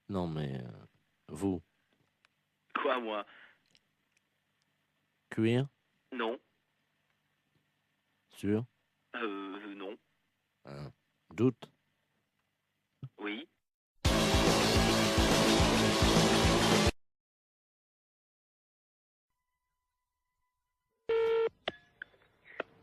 Non, mais vous? Quoi, moi? Cuir? Non. Sûr? Non. Doute? Oui.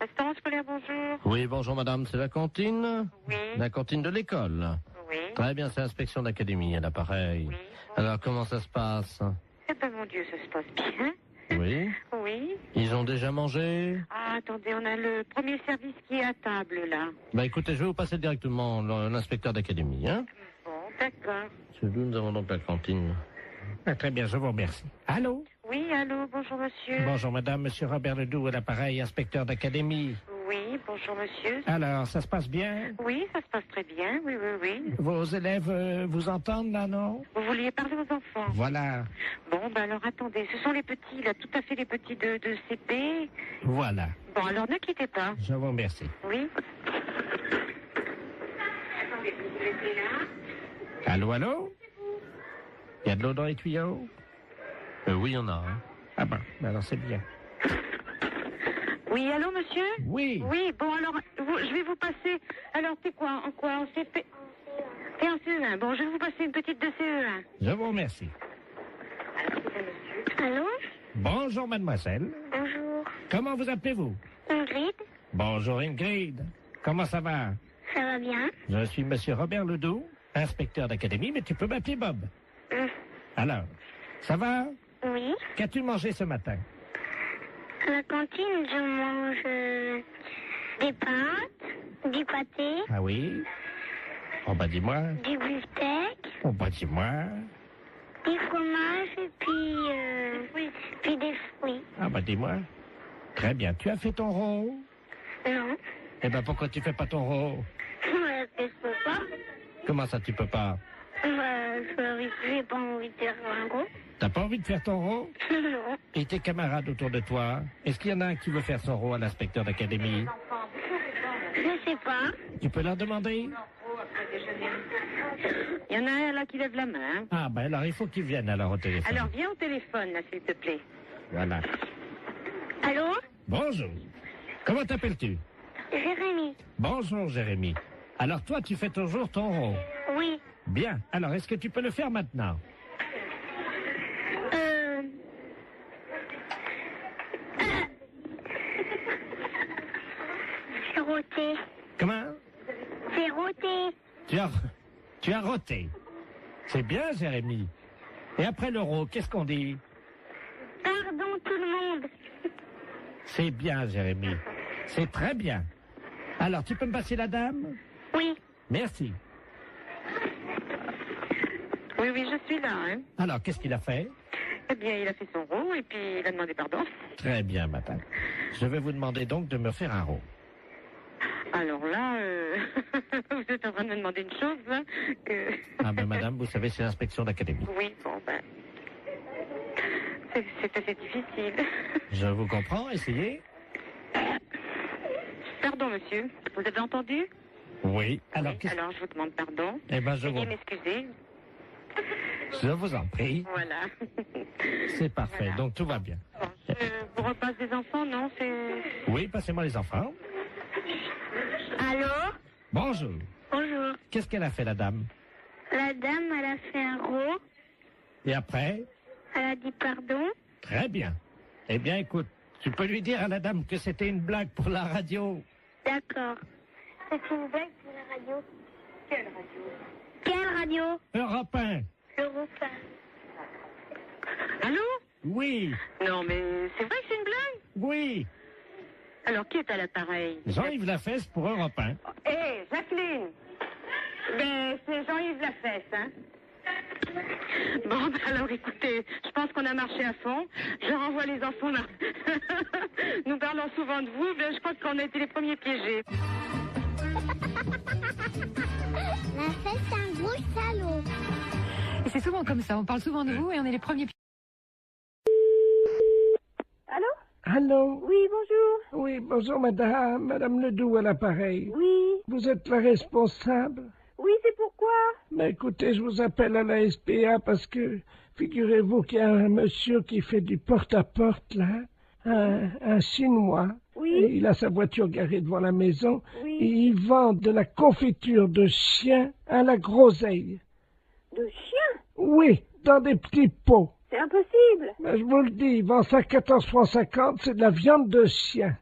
Restaurant scolaire, bonjour. Oui, bonjour madame, c'est la cantine? Oui. La cantine de l'école? Oui. Très bien, c'est l'inspection d'académie à l'appareil. Oui. Alors, comment ça se passe? Eh ben, mon Dieu, ça se passe bien. Oui. Oui. Ils ont déjà mangé? Ah, attendez, on a le premier service qui est à table, là. Bah écoutez, je vais vous passer directement l'inspecteur d'académie, hein? Bon, d'accord. C'est d'où nous avons donc la cantine. Ah, très bien, je vous remercie. Allô? Oui, allô, bonjour, monsieur. Bonjour madame, monsieur Robert Ledoux à l'appareil, inspecteur d'académie. Oui, bonjour, monsieur. Alors, ça se passe bien? Oui, ça se passe très bien, oui, oui, oui. Vos élèves vous entendent là, non? Vous vouliez parler aux enfants? Voilà. Bon, ben alors attendez, ce sont les petits, là, tout à fait les petits de CP. Voilà. Bon, alors ne quittez pas. Je vous remercie. Oui. Attendez, vous mettez là. Allô, allô? Il y a de l'eau dans les tuyaux? Oui, il y en a. Hein. Ah ben, alors c'est bien. Oui, allô, monsieur? Oui. Oui, bon, alors, je vais vous passer... Alors, t'es quoi? En quoi? En CP? T'es en CE1. Bon, je vais vous passer une petite de CE1. Je vous remercie. Allô? Bonjour, mademoiselle. Bonjour. Comment vous appelez-vous? Ingrid? Bonjour, Ingrid. Comment ça va? Ça va bien? Je suis monsieur Robert Ledoux, inspecteur d'académie, mais tu peux m'appeler Bob. Alors, ça va? Oui. Qu'as-tu mangé ce matin? À la cantine, je mange des pâtes, du pâté, Ah oui? Oh bah dis-moi. du beefsteak, Oh bah dis-moi. du fromage et puis des fruits. Ah bah dis-moi. Très bien. Tu as fait ton rôle? Non. Eh ben pourquoi tu fais pas ton rôle? Je peux pas. Comment ça tu peux pas? J'ai pas envie de faire un gros. T'as pas envie de faire ton rôle? Non. Et tes camarades autour de toi? Est-ce qu'il y en a un qui veut faire son rôle à l'inspecteur d'académie? Je sais pas. Tu peux leur demander? Il y en a un là qui lève la main. Ah ben alors il faut qu'ils viennent alors au téléphone. Alors viens au téléphone là, s'il te plaît. Voilà. Allô? Bonjour. Comment t'appelles-tu? Jérémy. Bonjour Jérémy. Alors toi tu fais toujours ton rôle? Oui. Bien. Alors est-ce que tu peux le faire maintenant? C'est roté. Comment? C'est roté. Tu as roté. C'est bien Jérémy. Et après l'euro, qu'est-ce qu'on dit? Pardon tout le monde. C'est bien Jérémy. C'est très bien. Alors tu peux me passer la dame? Oui. Merci. Oui, oui, je suis là. Hein. Alors qu'est-ce qu'il a fait? Eh bien, il a fait son rôle et puis il a demandé pardon. Très bien madame. Je vais vous demander donc de me faire un rôle. Alors là, vous êtes en train de me demander une chose, là. Ah ben madame, vous savez, c'est l'inspection d'académie. Oui, bon, ben... C'est assez difficile. Je vous comprends, essayez. Pardon, monsieur. Vous avez entendu? Oui. Alors, Alors, je vous demande pardon. Eh ben, je Veuillez vous... m'excuser. Je vous en prie. Voilà. C'est parfait, Voilà. donc tout va bien. Bon, je vous repasse des enfants, non? C'est... Oui, passez-moi les enfants. Allô? Bonjour. Bonjour. Qu'est-ce qu'elle a fait, la dame? La dame, elle a fait un rot. Et après? Elle a dit pardon. Très bien. Eh bien, écoute, tu peux lui dire à la dame que c'était une blague pour la radio. D'accord. C'est une blague pour la radio. Quelle radio? Quelle radio? Europe 1. Europe 1. Allô? Oui. Non, mais c'est vrai que c'est une blague? Oui. Alors, qui est à l'appareil? Jean-Yves Lafesse pour Europe 1. Hé, Jacqueline! Ben, c'est Jean-Yves Lafesse, hein? Bon, ben alors écoutez, je pense qu'on a marché à fond. Je renvoie les enfants là. Nous parlons souvent de vous, mais je crois qu'on a été les premiers piégés. Lafesse, c'est un gros salaud. Et c'est souvent comme ça, on parle souvent de vous et on est les premiers piégés. Allô? Oui, bonjour. Oui, bonjour madame. Madame Ledoux à l'appareil. Oui. Vous êtes la responsable? Oui, c'est pourquoi? Mais écoutez, je vous appelle à la SPA parce que figurez-vous qu'il y a un monsieur qui fait du porte-à-porte là, un Chinois. Oui. Et il a sa voiture garée devant la maison. Oui. Et il vend de la confiture de chien à la groseille. De chien? Oui, dans des petits pots. C'est impossible. Mais je vous le dis, il vend ça 14,50 francs, c'est de la viande de chien.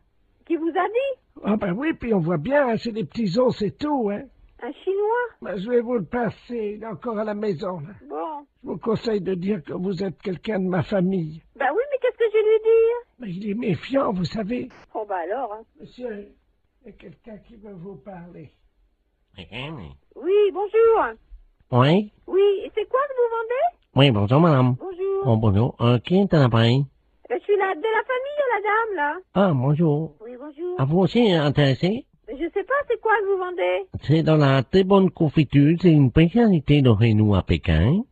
Qui vous a dit? Ah ben oui, puis on voit bien, hein, c'est des petits os, c'est tout, hein. Un Chinois? Ben, je vais vous le passer, il est encore à la maison, là. Bon. Je vous conseille de dire que vous êtes quelqu'un de ma famille. Bah oui, mais qu'est-ce que je vais lui dire? Mais il est méfiant, vous savez. Oh bah alors, hein. Monsieur, il y a quelqu'un qui veut vous parler. Oui, bonjour. Oui? Oui, et c'est quoi que vous vendez? Oui, bonjour, madame. Bonjour. Oh, bonjour. Qui est à l'appareil? Je suis de la famille, la dame, là. Ah, bonjour. Oui, bonjour. À vous aussi intéressé? Mais je sais pas, c'est quoi que vous vendez? C'est dans la très bonne confiture, c'est une spécialité de Rénou à Pékin.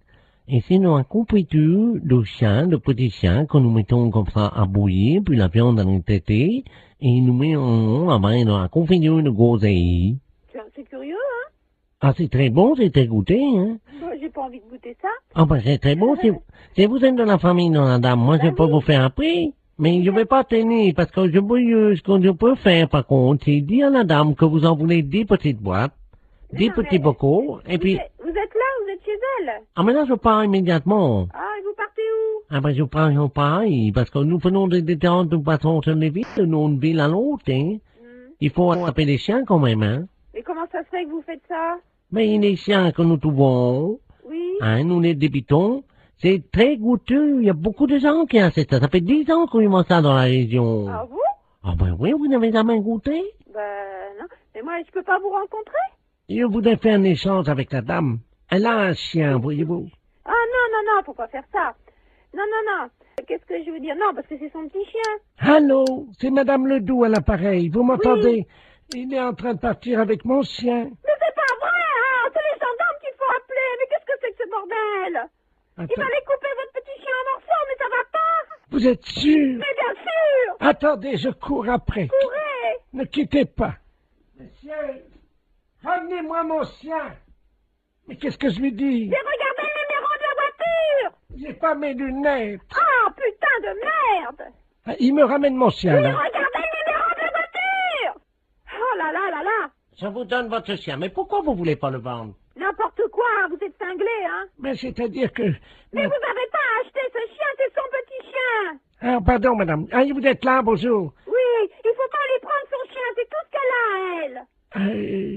Et c'est dans la confiture de chiens, de petits chiens, que nous mettons comme ça à bouillir, puis la viande à traiter, et nous mettons après dans la confiture de groseille. C'est curieux, hein? Ah, c'est très bon, c'est très goûté, hein? Bon, j'ai pas envie de goûter ça. Ah, ben, c'est très bon, si vous êtes de la famille de la dame, moi, je peux vous faire un prix. Mais je vais pas tenir, parce que ce que je peux faire, par contre, c'est dire à la dame que vous en voulez 10 petites boîtes, 10 petits bocaux, et puis... Vous êtes là, vous êtes chez elle? Ah, mais là, je pars immédiatement. Ah, et vous partez où? Ah, ben, je pars, parce que nous faisons des détentes, nous passons sur les villes, d'une ville à l'autre, hein. Il faut attraper les chiens, quand même, hein. Mais comment ça se fait que vous faites ça? Mais les chiens que nous trouvons, oui. Hein, nous les débitons, c'est très goûteux. Il y a beaucoup de gens qui achètent ça. Ça fait 10 ans qu'on mange ça dans la région. Ah vous? Ah ben oui, vous n'avez jamais goûté? Ben non. Mais moi, je peux pas vous rencontrer? Je voudrais faire un échange avec la dame. Elle a un chien, voyez-vous. Ah non, faut pas faire ça. Non. Qu'est-ce que je veux dire? Non, parce que c'est son petit chien. Allô, c'est Madame Ledoux à l'appareil. Vous m'entendez? Oui. Il est en train de partir avec mon chien. Mais c'est pas vrai, hein! C'est les gendarmes qu'il faut appeler. Mais qu'est-ce que c'est que ce bordel? Il va aller couper votre petit chien en morceaux, mais ça va pas! Vous êtes sûr? Mais bien sûr! Attendez, je cours après. Courez! Ne quittez pas. Monsieur, ramenez-moi mon chien. Mais qu'est-ce que je lui dis? J'ai regardé le numéro de la voiture! J'ai pas mes lunettes. Ah, putain de merde! Ah, il me ramène mon chien, J'ai là. regardé le numéro de la voiture! Oh là là! Je vous donne votre chien, mais pourquoi vous voulez pas le vendre? N'importe quoi, vous êtes cinglé, hein? Mais c'est-à-dire que... Mais vous n'avez pas acheté ce chien, c'est son petit chien! Ah, pardon, madame. Ah, vous êtes là, bonjour. Oui, il faut pas lui prendre son chien, c'est tout ce qu'elle a, elle!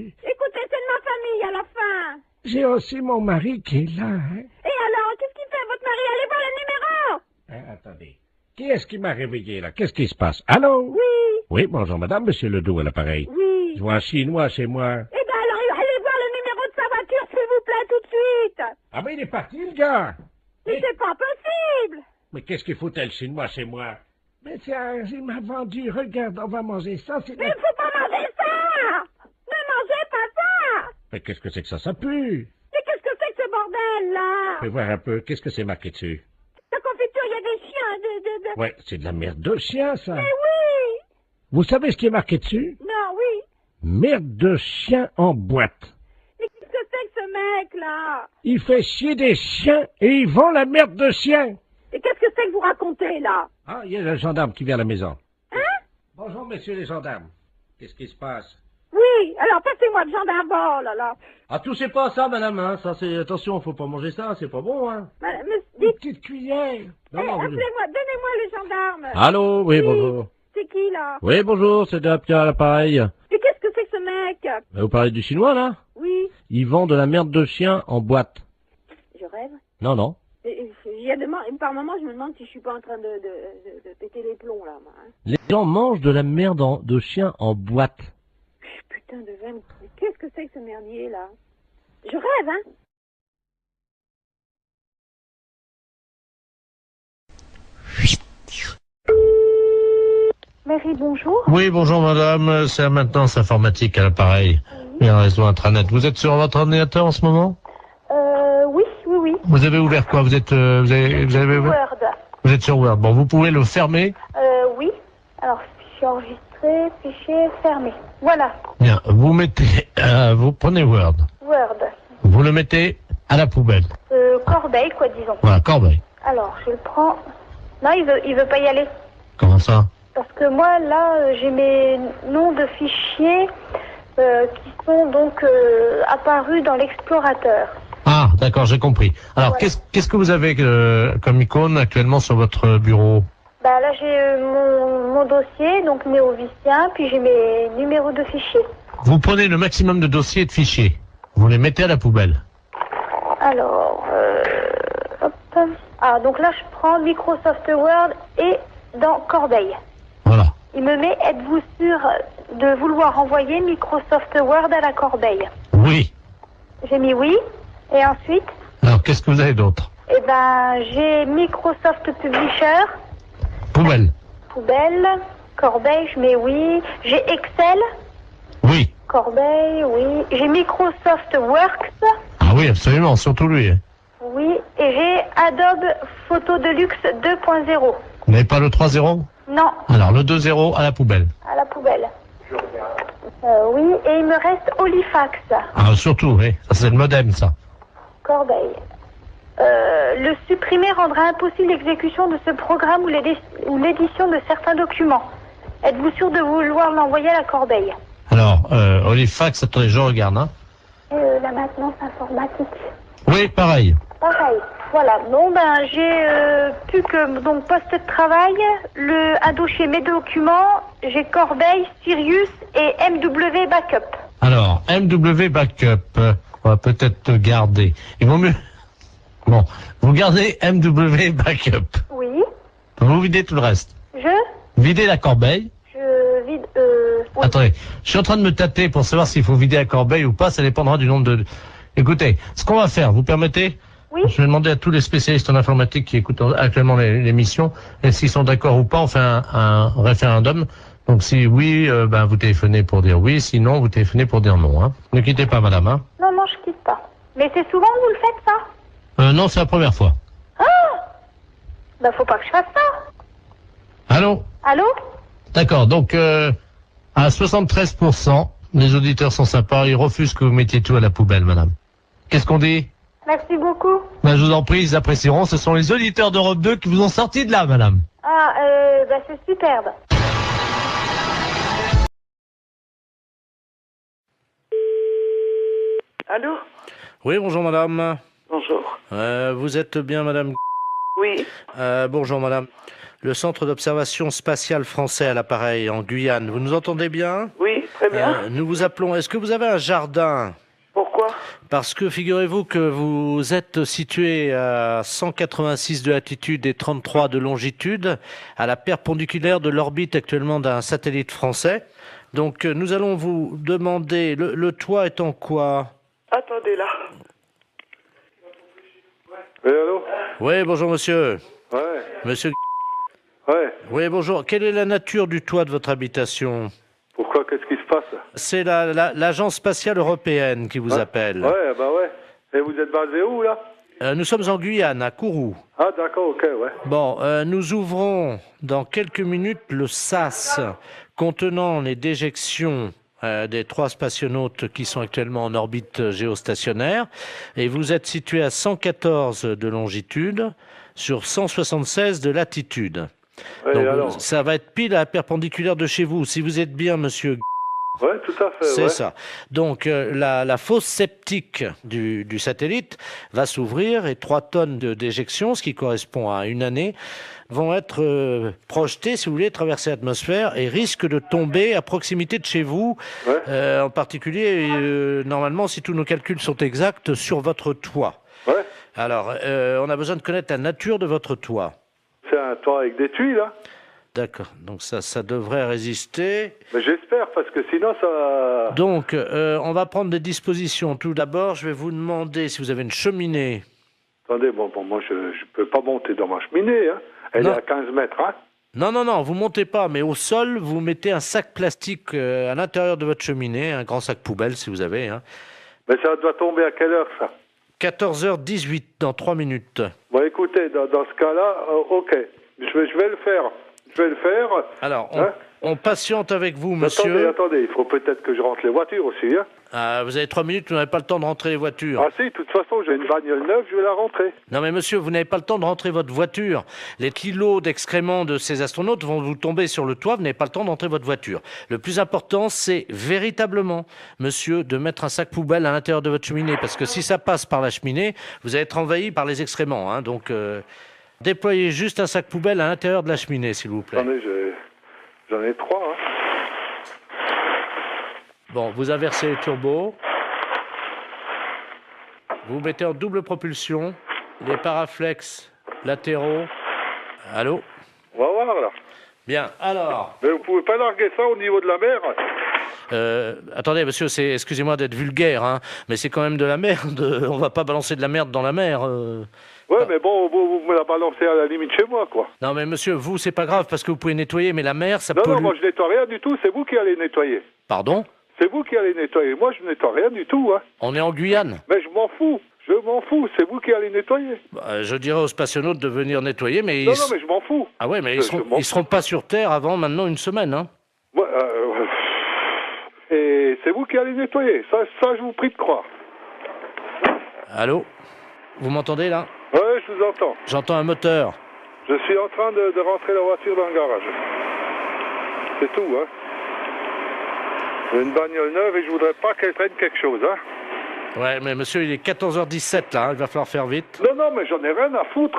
Écoutez, c'est de ma famille, à la fin! J'ai aussi mon mari qui est là, hein? Et alors, qu'est-ce qu'il fait, votre mari? Allez voir le numéro! Attendez. Qui est-ce qui m'a réveillé, là? Qu'est-ce qui se passe? Allô? Oui! Oui, bonjour, madame, monsieur Ledoux à l'appareil. Oui! Je vois un Chinois chez moi. Eh ben alors, allez voir le numéro de sa voiture, s'il vous plaît, tout de suite! Ah ben, il est parti, le gars! Mais c'est pas possible! Mais qu'est-ce qu'il foutait, le Chinois, chez moi? Mais tiens, il m'a vendu. Regarde, on va manger ça. Mais il faut pas manger ça! Ne mangez pas ça! Mais qu'est-ce que c'est que ça pue? Mais qu'est-ce que c'est que ce bordel, là? Fais voir un peu, qu'est-ce que c'est marqué dessus? La confiture, il y a des chiens, Ouais, c'est de la merde de chien, ça. Mais oui! Vous savez ce qui est marqué dessus? Non, oui. Merde de chien en boîte. Mais qu'est-ce que c'est que ce mec-là? Il fait chier des chiens et il vend la merde de chien. Et qu'est-ce que c'est que vous racontez, là? Ah, il y a le gendarme qui vient à la maison. Hein? Bonjour, messieurs les gendarmes. Qu'est-ce qui se passe? Oui, alors passez-moi le gendarme, oh là là. Ah, touchez pas à ça, madame, hein. Ça, c'est... Attention, faut pas manger ça, c'est pas bon, hein. Mais Une petite cuillère. Non, Allez, non, appelez-moi, donnez-moi le gendarme. Allô, oui, bonjour. C'est qui, là? Oui, bonjour, c'est Pierre à l'appareil. Mais qu'est-ce que c'est que ce mec? Vous parlez du chinois, là? Oui. Il vend de la merde de chien en boîte. Je rêve. Non. Par moment, je me demande si je suis pas en train de péter les plombs, là, moi. Hein. Les gens mangent de la merde de chien en boîte. Putain de veine. Qu'est-ce que c'est que ce merdier, là? Je rêve, hein? Mairie, bonjour. Oui, bonjour madame, c'est la maintenance informatique à l'appareil. Et un réseau intranet. Vous êtes sur votre ordinateur en ce moment? Oui. Vous avez ouvert quoi? Vous êtes, vous avez ouvert? Word. Vous êtes sur Word. Bon, vous pouvez le fermer. Oui. fichier enregistré, fichier fermé. Voilà, Bien, vous mettez, vous prenez Word. Word. Vous le mettez à la poubelle. Corbeille, quoi, disons. Voilà, corbeille. Alors, je le prends. Non, il veut pas y aller. Comment ça? Parce que moi, là, j'ai mes noms de fichiers qui sont donc apparus dans l'explorateur. Ah, d'accord, j'ai compris. Alors, Voilà. qu'est-ce que vous avez comme icône actuellement sur votre bureau? Bah là, j'ai mon dossier, donc néovicien, puis j'ai mes numéros de fichiers. Vous prenez le maximum de dossiers et de fichiers. Vous les mettez à la poubelle. Alors, hop. Ah, donc là, je prends Microsoft Word et dans Corbeille. Voilà. Il me met, êtes-vous sûr de vouloir envoyer Microsoft Word à la Corbeille? Oui. J'ai mis oui. Et ensuite, Alors, qu'est-ce que vous avez d'autre? eh ben, j'ai Microsoft Publisher, Poubelle. poubelle, Corbeille, je mets oui. J'ai Excel, Oui. Corbeille, oui. J'ai Microsoft Works, Ah oui, absolument, surtout lui. Hein. oui. Et j'ai Adobe Photo Deluxe 2.0. Vous n'avez pas le 3.0? Non, Alors, le 2.0 à la poubelle. à la poubelle. Oui, et il me reste Halifax, Ah, surtout, oui. Ça, c'est le modem, ça. Corbeille. Le supprimer rendra impossible l'exécution de ce programme ou l'édition de certains documents. Êtes-vous sûr de vouloir l'envoyer à la Corbeille? Alors, Halifax, attendez, je regarde. Hein. La maintenance informatique. Oui, pareil. Pareil. Voilà. Bon, ben, j'ai plus que donc poste de travail, un dossier mes documents, j'ai Corbeille, Sirius et MW Backup. Alors, MW Backup, on va peut-être garder. Il vaut mieux... Bon, vous gardez MW Backup. Oui. Vous videz tout le reste. Videz la corbeille. Je vide. Oui. Attendez, je suis en train de me tâter pour savoir s'il faut vider la corbeille ou pas, ça dépendra du nombre de... Écoutez, ce qu'on va faire, vous permettez? Oui. Je vais demander à tous les spécialistes en informatique qui écoutent actuellement l'émission, et s'ils sont d'accord ou pas, on fait un référendum. Donc si oui, ben vous téléphonez pour dire oui, sinon vous téléphonez pour dire non. Hein. Ne quittez pas, madame. Hein. Non, non, je quitte pas. Mais c'est souvent que vous le faites, ça? Non, c'est la première fois. Ah! Ben, faut pas que je fasse ça. Allô? Allô? D'accord, donc à 73%, les auditeurs sont sympas, ils refusent que vous mettiez tout à la poubelle, madame. Qu'est-ce qu'on dit? Merci beaucoup. Ben, je vous en prie, ils apprécieront. Ce sont les auditeurs d'Europe 2 qui vous ont sorti de là, madame. Ah, ben, c'est superbe. Allô? Oui, bonjour madame. Bonjour. Vous êtes bien madame? Oui. Bonjour madame. Le centre d'observation spatiale français à l'appareil en Guyane, vous nous entendez bien? Oui, très bien. Nous vous appelons. Est-ce que vous avez un jardin? Pourquoi? Parce que figurez-vous que vous êtes situé à 186 de latitude et 33 de longitude, à la perpendiculaire de l'orbite actuellement d'un satellite français. Donc nous allons vous demander, le toit est en quoi? Attendez là. Oui, allô? Oui, bonjour monsieur. Ouais. Monsieur. Ouais. Oui, bonjour. Quelle est la nature du toit de votre habitation? Pourquoi? Qu'est-ce qui se passe? C'est l'agence spatiale européenne qui vous appelle. Ouais, bah ouais. Et vous êtes basé où, là? Nous sommes en Guyane, à Kourou. Ah, d'accord, ok, ouais. Bon, nous ouvrons dans quelques minutes le SAS contenant les déjections des 3 spationautes qui sont actuellement en orbite géostationnaire. Et vous êtes situé à 114 de longitude sur 176 de latitude. Ouais, donc, alors ça va être pile à la perpendiculaire de chez vous. Si vous êtes bien, monsieur... Ouais, tout à fait, C'est ouais. ça. Donc, la fosse septique du satellite va s'ouvrir et 3 tonnes de déjection, ce qui correspond à une année, vont être projetées, si vous voulez, traverser l'atmosphère et risquent de tomber à proximité de chez vous, en particulier, normalement, si tous nos calculs sont exacts, sur votre toit. Ouais. Alors, on a besoin de connaître la nature de votre toit. C'est un toit avec des tuiles, là? D'accord. Donc ça devrait résister. Mais j'espère, parce que sinon, ça... Donc, on va prendre des dispositions. Tout d'abord, je vais vous demander si vous avez une cheminée. Attendez, bon, moi, je peux pas monter dans ma cheminée, hein. Elle est à 15 mètres, hein. Non, vous montez pas, mais au sol, vous mettez un sac plastique à l'intérieur de votre cheminée, un grand sac poubelle si vous avez. Hein. Mais ça doit tomber à quelle heure, ça? 14h18, dans 3 minutes. Bon, écoutez, dans ce cas-là, ok. Je vais le faire. Je vais le faire. Alors, on patiente avec vous, monsieur. Attendez, il faut peut-être que je rentre les voitures aussi, hein. Ah, vous avez 3 minutes, vous n'avez pas le temps de rentrer les voitures. Ah si, de toute façon, j'ai une bagnole neuve, je vais la rentrer. Non mais monsieur, vous n'avez pas le temps de rentrer votre voiture. Les kilos d'excréments de ces astronautes vont vous tomber sur le toit, vous n'avez pas le temps de rentrer votre voiture. Le plus important, c'est véritablement, monsieur, de mettre un sac poubelle à l'intérieur de votre cheminée, parce que si ça passe par la cheminée, vous allez être envahi par les excréments, hein. Donc, déployez juste un sac poubelle à l'intérieur de la cheminée, s'il vous plaît. Attendez, j'en ai 3, hein. Bon, vous inversez les turbos. Vous mettez en double propulsion les paraflex latéraux. Allô? On va voir, là. Bien, alors... Mais vous pouvez pas larguer ça au niveau de la mer? Attendez, monsieur, excusez-moi d'être vulgaire, hein, mais c'est quand même de la merde. On va pas balancer de la merde dans la mer. Ouais, mais bon, vous me la balancez à la limite chez moi, quoi. Non, mais monsieur, vous, c'est pas grave, parce que vous pouvez nettoyer, mais la mer, ça pollue. pollue... Non, moi, je nettoie rien du tout, c'est vous qui allez nettoyer. Pardon? C'est vous qui allez nettoyer. Moi, je nettoie rien du tout, hein. On est en Guyane. Mais je m'en fous. Je m'en fous. C'est vous qui allez nettoyer. Bah, je dirais aux spationautes de venir nettoyer, mais... Non, mais je m'en fous. Ah ouais, mais ils seront pas sur Terre avant maintenant une semaine, hein. Ouais, et c'est vous qui allez nettoyer. Ça, je vous prie de croire. Allô? Vous m'entendez, là? Ouais, je vous entends. J'entends un moteur. Je suis en train de rentrer la voiture dans le garage. C'est tout, hein. J'ai une bagnole neuve et je voudrais pas qu'elle traîne quelque chose, hein. Ouais, mais monsieur, il est 14h17, là, hein, il va falloir faire vite. Non, mais j'en ai rien à foutre.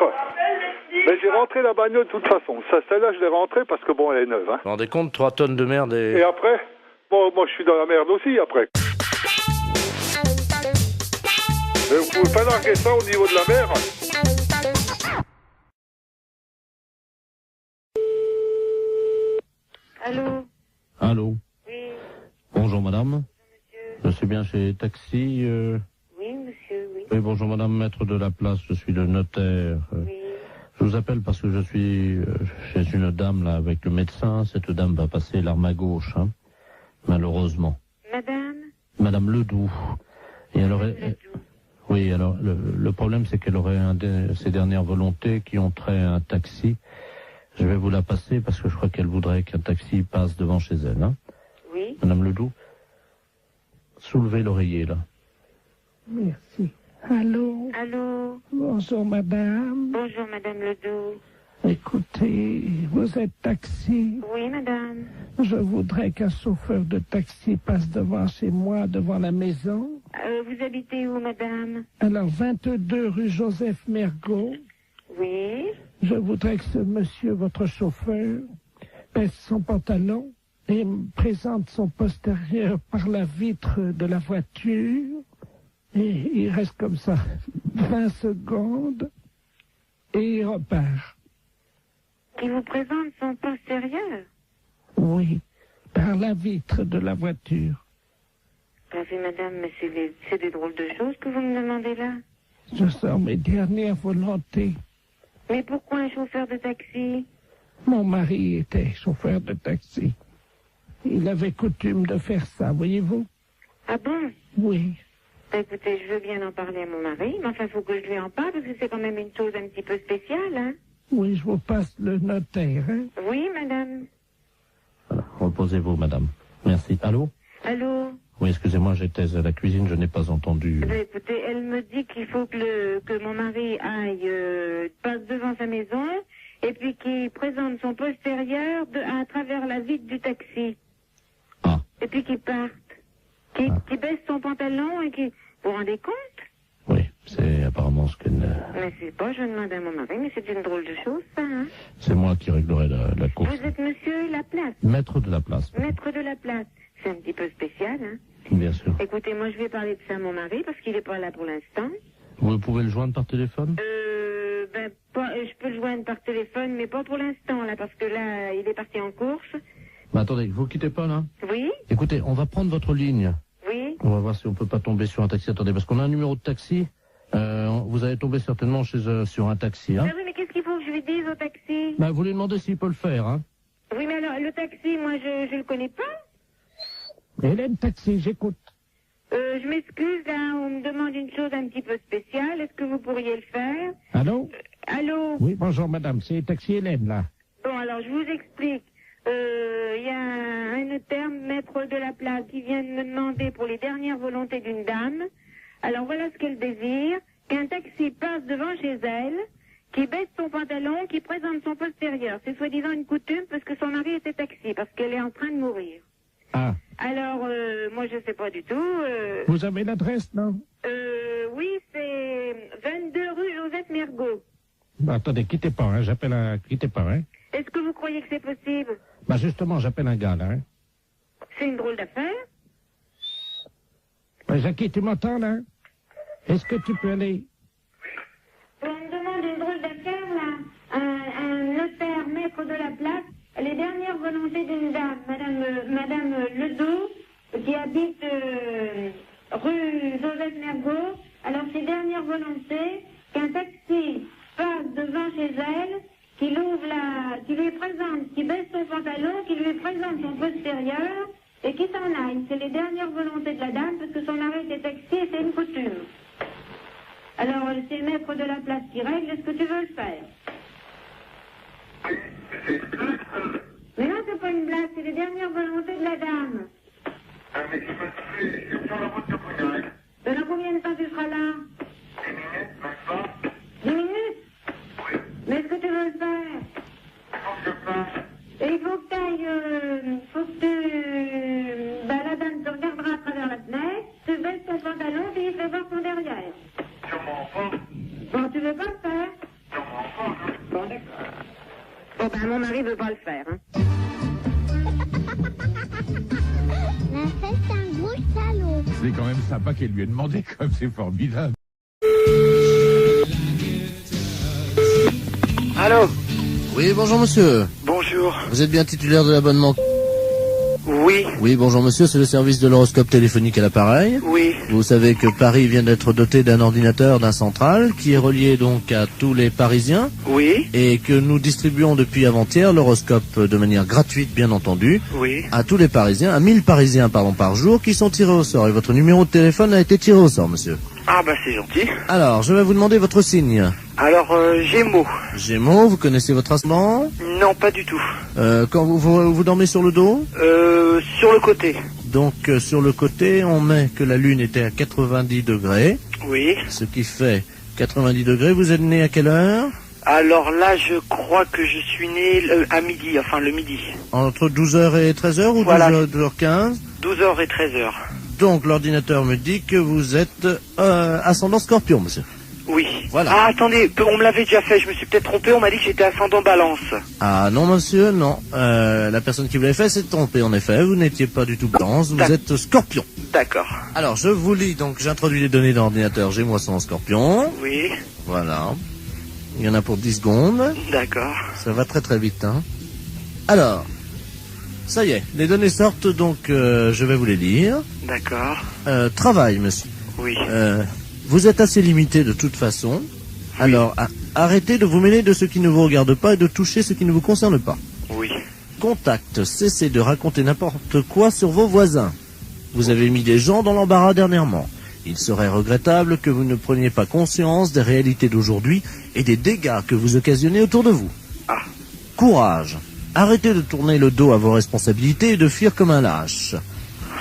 Mais j'ai rentré la bagnole de toute façon. Celle-là, je l'ai rentrée parce que, bon, elle est neuve, hein. Vous vous rendez compte, 3 tonnes de merde et... Et après? Bon, moi, je suis dans la merde aussi, après. Mais vous pouvez pas larguer ça au niveau de la mer? Allô? Allô? Oui. Bonjour madame. Bonjour monsieur. Je suis bien chez Taxi. Oui monsieur, oui. Oui, bonjour madame, maître de la place, je suis le notaire. Oui. Je vous appelle parce que je suis chez une dame là avec le médecin. Cette dame va passer l'arme à gauche, hein, malheureusement. Madame? Madame Ledoux. Et elle aurait... Oui, alors le problème c'est qu'elle aurait ses dernières volontés qui ont trait à un taxi. Je vais vous la passer parce que je crois qu'elle voudrait qu'un taxi passe devant chez elle. Hein. Oui. Madame Ledoux, soulevez l'oreiller là. Merci. Allô? Allô? Bonjour madame. Bonjour madame Ledoux. Écoutez, vous êtes taxi? Oui madame. Je voudrais qu'un chauffeur de taxi passe devant chez moi, devant la maison. Vous habitez où madame? Alors, 22 rue Joseph Mergault. Oui. Je voudrais que ce monsieur, votre chauffeur, baisse son pantalon et me présente son postérieur par la vitre de la voiture. Et il reste comme ça 20 secondes et il repart. Qui vous présente son postérieur? Oui, par la vitre de la voiture. Oui, madame, mais c'est des drôles de choses que vous me demandez là. Ce sont mes dernières volontés. Mais pourquoi un chauffeur de taxi? Mon mari était chauffeur de taxi. Il avait coutume de faire ça, voyez-vous? Ah bon? Oui. Bah, écoutez, je veux bien en parler à mon mari, mais enfin, il faut que je lui en parle, parce que c'est quand même une chose un petit peu spéciale, hein? Oui, je vous passe le notaire, hein? Oui, madame. Voilà, reposez-vous, madame. Merci. Allô? Allô? Oui, excusez-moi, j'étais à la cuisine, je n'ai pas entendu. Bah, écoutez, elle me dit qu'il faut que mon mari aille, passe devant sa maison, et puis qu'il présente son postérieur à travers la vitre du taxi. Ah. Et puis qu'il parte. Qu'il baisse son pantalon et qu'il... Vous vous rendez compte? Oui, c'est apparemment ce qu'elle... Mais c'est pas, je demande à mon mari, mais c'est une drôle de chose, ça, hein? C'est moi qui réglerai la course. Vous êtes monsieur Laplace? Maître de la place. Maître de la place. C'est un petit peu spécial, hein? Bien sûr. Écoutez, moi, je vais parler de ça à mon mari, parce qu'il est pas là pour l'instant. Vous pouvez le joindre par téléphone? Je peux le joindre par téléphone, mais pas pour l'instant, là, parce que là, il est parti en course. Mais attendez, vous quittez pas, là? Oui? Écoutez, on va prendre votre ligne. Oui? On va voir si on peut pas tomber sur un taxi. Attendez, parce qu'on a un numéro de taxi. Vous allez tomber certainement sur un taxi, hein? Ah oui, mais qu'est-ce qu'il faut que je lui dise au taxi? Bah, vous lui demandez s'il peut le faire, hein? Oui, mais alors, le taxi, moi, je le connais pas. Hélène Taxi, j'écoute. Je m'excuse, là, on me demande une chose un petit peu spéciale. Est-ce que vous pourriez le faire? Allô? Allô? Oui, bonjour madame, c'est Taxi Hélène, là. Bon, alors, je vous explique. Il y a un notaire, maître de la place, qui vient de me demander pour les dernières volontés d'une dame. Alors voilà ce qu'elle désire, qu'un taxi passe devant chez elle, qui baisse son pantalon, qui présente son postérieur. C'est soi-disant une coutume parce que son mari était taxi, parce qu'elle est en train de mourir. Ah. Alors, moi je sais pas du tout. Vous avez l'adresse, non? Oui, c'est 22 rue Joseph Mergault. Bah, attendez, quittez pas, hein, quittez pas, hein. Est-ce que vous croyez que c'est possible? Bah, justement, j'appelle un gars, là, hein. C'est une drôle d'affaire. Ouais, Jackie, tu m'entends, là? Est-ce que tu peux aller? On me demande une drôle d'affaire, là. Un notaire, maître de la place, les dernières volontés d'une dame, Madame Ledoux, qui habite rue Joseph Mergault. Alors, ses dernières volontés, qu'un taxi passe devant chez elle, qui lui présente, qui baisse son pantalon, qui lui présente son postérieur, et qui s'en aille. C'est les dernières volontés de la dame, parce que son mari était taxi et c'est une coutume. Alors, c'est le maître de la place qui règle, est-ce que tu veux le faire? Mais non, c'est pas une blague, c'est les dernières volontés de la dame. Dans combien de temps tu seras là? 10 minutes? Mais est-ce que tu veux le faire? Et il faut que tu ailles, la dame te regardera à travers la fenêtre, tu baisses ton pantalon et il fait voir son derrière. Bon, tu veux pas le faire? Bon, d'accord. Bon, ben, mon mari veut pas le faire, hein. La fête, c'est un gros salaud. C'est quand même sympa qu'elle lui ait demandé, comme c'est formidable. Allô? Oui, bonjour monsieur. Bonjour. Vous êtes bien titulaire de l'abonnement? Oui. Oui, bonjour monsieur, c'est le service de l'horoscope téléphonique à l'appareil. Oui. Vous savez que Paris vient d'être doté d'un ordinateur, d'un central, qui est relié donc à tous les Parisiens. Oui. Et que nous distribuons depuis avant-hier l'horoscope de manière gratuite, bien entendu. Oui. À tous les Parisiens, à 1000 Parisiens, par jour, qui sont tirés au sort. Et votre numéro de téléphone a été tiré au sort, monsieur. Ah bah c'est gentil. Alors, je vais vous demander votre signe. Alors, Gémeaux. Gémeaux, vous connaissez votre ascendant? Non, pas du tout. Quand vous dormez sur le dos? Sur le côté. Donc, sur le côté, on met que la Lune était à 90 degrés. Oui. Ce qui fait 90 degrés. Vous êtes né à quelle heure? Alors là, je crois que je suis né à midi, enfin le midi. Entre 12h et 13h ou voilà. 12h15? 12h et 13h. Donc, l'ordinateur me dit que vous êtes ascendant Scorpion, monsieur. Oui. Voilà. Ah, attendez, on me l'avait déjà fait, je me suis peut-être trompé, on m'a dit que j'étais ascendant Balance. Ah non, monsieur, non. La personne qui vous l'avait fait s'est trompée, en effet. Vous n'étiez pas du tout Balance, vous êtes Scorpion. D'accord. Alors, je vous lis, donc j'introduis les données d'ordinateur. J'ai moi son Scorpion. Oui. Voilà. Il y en a pour 10 secondes. D'accord. Ça va très très vite, hein. Alors, ça y est, les données sortent, donc je vais vous les lire. D'accord. Travail, monsieur. Oui. Vous êtes assez limité de toute façon. Oui. Alors, arrêtez de vous mêler de ce qui ne vous regarde pas et de toucher ce qui ne vous concerne pas. Oui. Contact, cessez de raconter n'importe quoi sur vos voisins. Vous avez mis des gens dans l'embarras dernièrement. Il serait regrettable que vous ne preniez pas conscience des réalités d'aujourd'hui et des dégâts que vous occasionnez autour de vous. Ah. Courage. Arrêtez de tourner le dos à vos responsabilités et de fuir comme un lâche.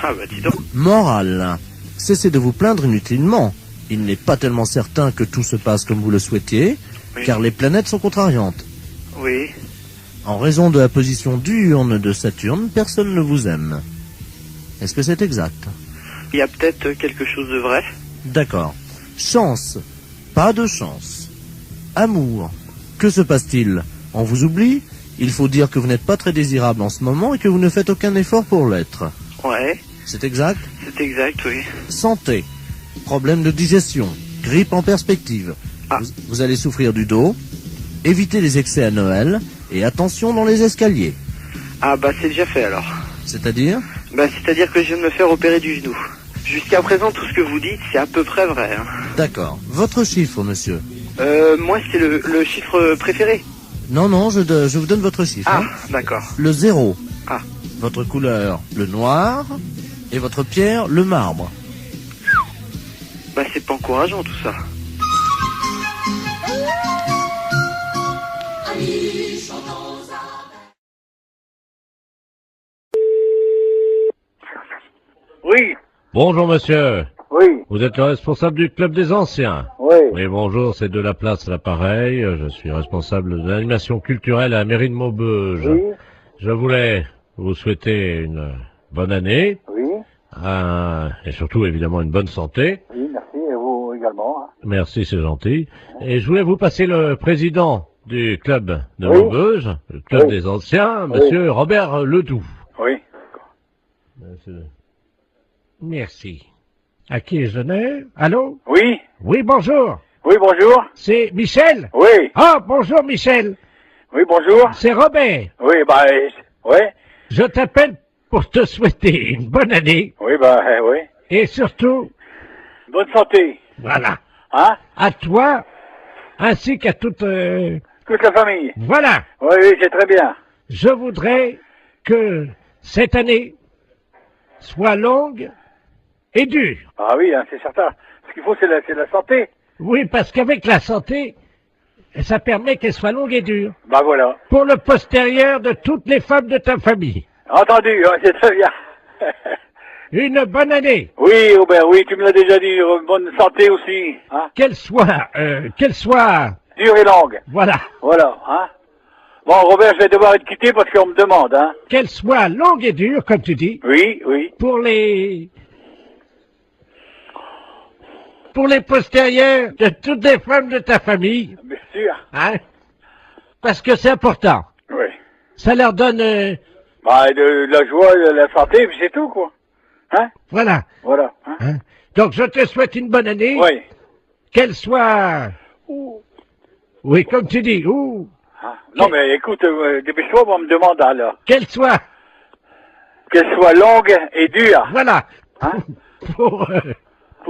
Ah bah dis donc. Morale. Cessez de vous plaindre inutilement. Il n'est pas tellement certain que tout se passe comme vous le souhaitiez, oui. Car les planètes sont contrariantes. Oui. En raison de la position diurne de Saturne, personne ne vous aime. Est-ce que c'est exact? Il y a peut-être quelque chose de vrai. D'accord. Chance. Pas de chance. Amour. Que se passe-t-il? On vous oublie? Il faut dire que vous n'êtes pas très désirable en ce moment et que vous ne faites aucun effort pour l'être. Ouais. C'est exact? C'est exact, oui. Santé. Problème de digestion. Grippe en perspective. Ah. Vous allez souffrir du dos. Évitez les excès à Noël. Et attention dans les escaliers. Ah bah c'est déjà fait alors. C'est-à-dire? Bah c'est-à-dire que je viens de me faire opérer du genou. Jusqu'à présent, tout ce que vous dites, c'est à peu près vrai. Hein. D'accord. Votre chiffre, monsieur? Moi, c'est le chiffre préféré. Non, non, je vous donne votre chiffre. Ah, hein. d'accord. Le 0. Ah. Votre couleur, le noir. Et votre pierre, le marbre. Bah, c'est pas encourageant, tout ça. Oui. Bonjour, monsieur. Oui. Vous êtes le responsable du club des anciens. Oui. Oui, bonjour, c'est de la place à l'appareil. Je suis responsable de l'animation culturelle à la mairie de Maubeuge. Oui. Je voulais vous souhaiter une bonne année. Oui. Et surtout, évidemment, une bonne santé. Oui, merci, et vous également. Hein. Merci, c'est gentil. Et je voulais vous passer le président du club de Oui. Maubeuge, le club Oui. des anciens, Oui. monsieur Robert Ledoux. Oui. Merci. À qui je n'ai? Allô? Oui. Oui, bonjour. Oui, bonjour. C'est Michel? Oui. Ah, bonjour Michel. Oui, bonjour. C'est Robert. Oui, bah, ouais. Je t'appelle pour te souhaiter une bonne année Oui, bah, oui. et surtout, Bonne santé. voilà, Hein? à toi ainsi qu'à toute... Toute la famille. Voilà, Oui, oui, c'est très bien. je voudrais que cette année soit longue et dure. Ah oui, hein, c'est certain. Ce qu'il faut, c'est la santé. Oui, parce qu'avec la santé, ça permet qu'elle soit longue et dure. Bah voilà. Pour le postérieur de toutes les femmes de ta famille. Entendu, ouais, c'est très bien. Une bonne année. Oui, Robert, oui, tu me l'as déjà dit. Bonne santé aussi. Hein? Qu'elle soit... Dure et longue. Voilà. Voilà, hein. Bon, Robert, je vais devoir être quitté parce qu'on me demande, hein. Qu'elle soit longue et dure, comme tu dis. Oui, oui. Pour les postérieurs de toutes les femmes de ta famille. Bien sûr. Hein? Parce que c'est important. Oui. Ça leur donne... Bah, de la joie, de la santé, puis c'est tout, quoi. Hein? Voilà. Voilà. Hein? Hein? Donc, je te souhaite une bonne année. Oui. Qu'elle soit... Oui, comme tu dis. Ah, non, mais écoute, dépêche-toi, on me demande, alors. Qu'elle soit longue et dure. Voilà. Hein? Pour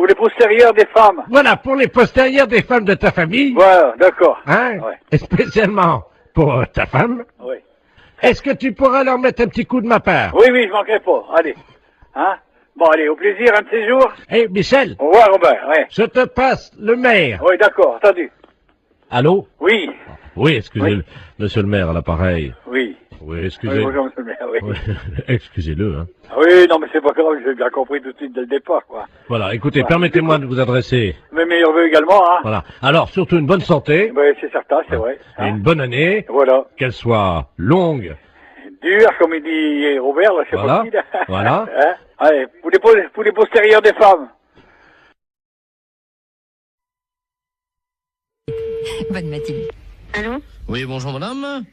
les postérieurs des femmes. Voilà, pour les postérieurs des femmes de ta famille. Voilà, d'accord. Hein? Ouais. Et spécialement pour ta femme. Oui. Est-ce que tu pourras leur mettre un petit coup de ma part? Oui, oui, je manquerai pas. Allez. Hein? Bon, allez, au plaisir, un de ces jours. Eh, Michel. Au revoir, Robert, ouais. Je te passe le maire. Oui, d'accord, entendu. Allô? Oui. Oui, excusez-le, monsieur le maire à l'appareil. Oui. Oui, excusez. Oui, bonjour, monsieur le maire, oui. Oui, excusez-le, hein. Oui, non, mais c'est pas grave, j'ai bien compris tout de suite dès le départ, quoi. Voilà, écoutez, Voilà. permettez-moi de vous adresser. Mes meilleurs vœux également, hein. Voilà. Alors, surtout une bonne santé. Oui, c'est certain, c'est vrai. Et une bonne année. Voilà. Qu'elle soit longue. Dur, comme il dit Robert, là, c'est Voilà. pas qui, là. Voilà. Hein? Allez, pour les postérieurs des femmes. Bonne matinée. Allô? Oui, bonjour madame.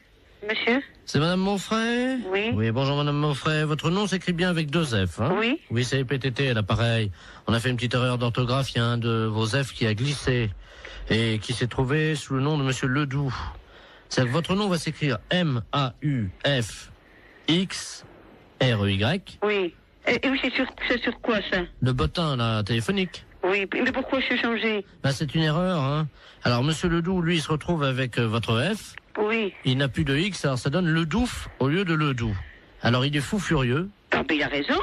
Monsieur? C'est madame Monfray? Oui. Oui, bonjour madame Monfray. Votre nom s'écrit bien avec 2 F, hein? Oui. Oui, c'est PTT à l'appareil. On a fait une petite erreur d'orthographe. Il y a un de vos F qui a glissé et qui s'est trouvé sous le nom de monsieur Ledoux. C'est-à-dire que votre nom va s'écrire M-A-U-F-X-R-E-Y. Oui. Et oui, c'est sur quoi, ça? Le bottin, là, téléphonique. Oui, mais pourquoi je suis changé? Ben, c'est une erreur, hein. Alors, monsieur Ledoux, lui, il se retrouve avec votre F. Oui. Il n'a plus de X, alors ça donne Ledouf au lieu de Ledoux. Alors, il est fou furieux. Ah, ben, il a raison.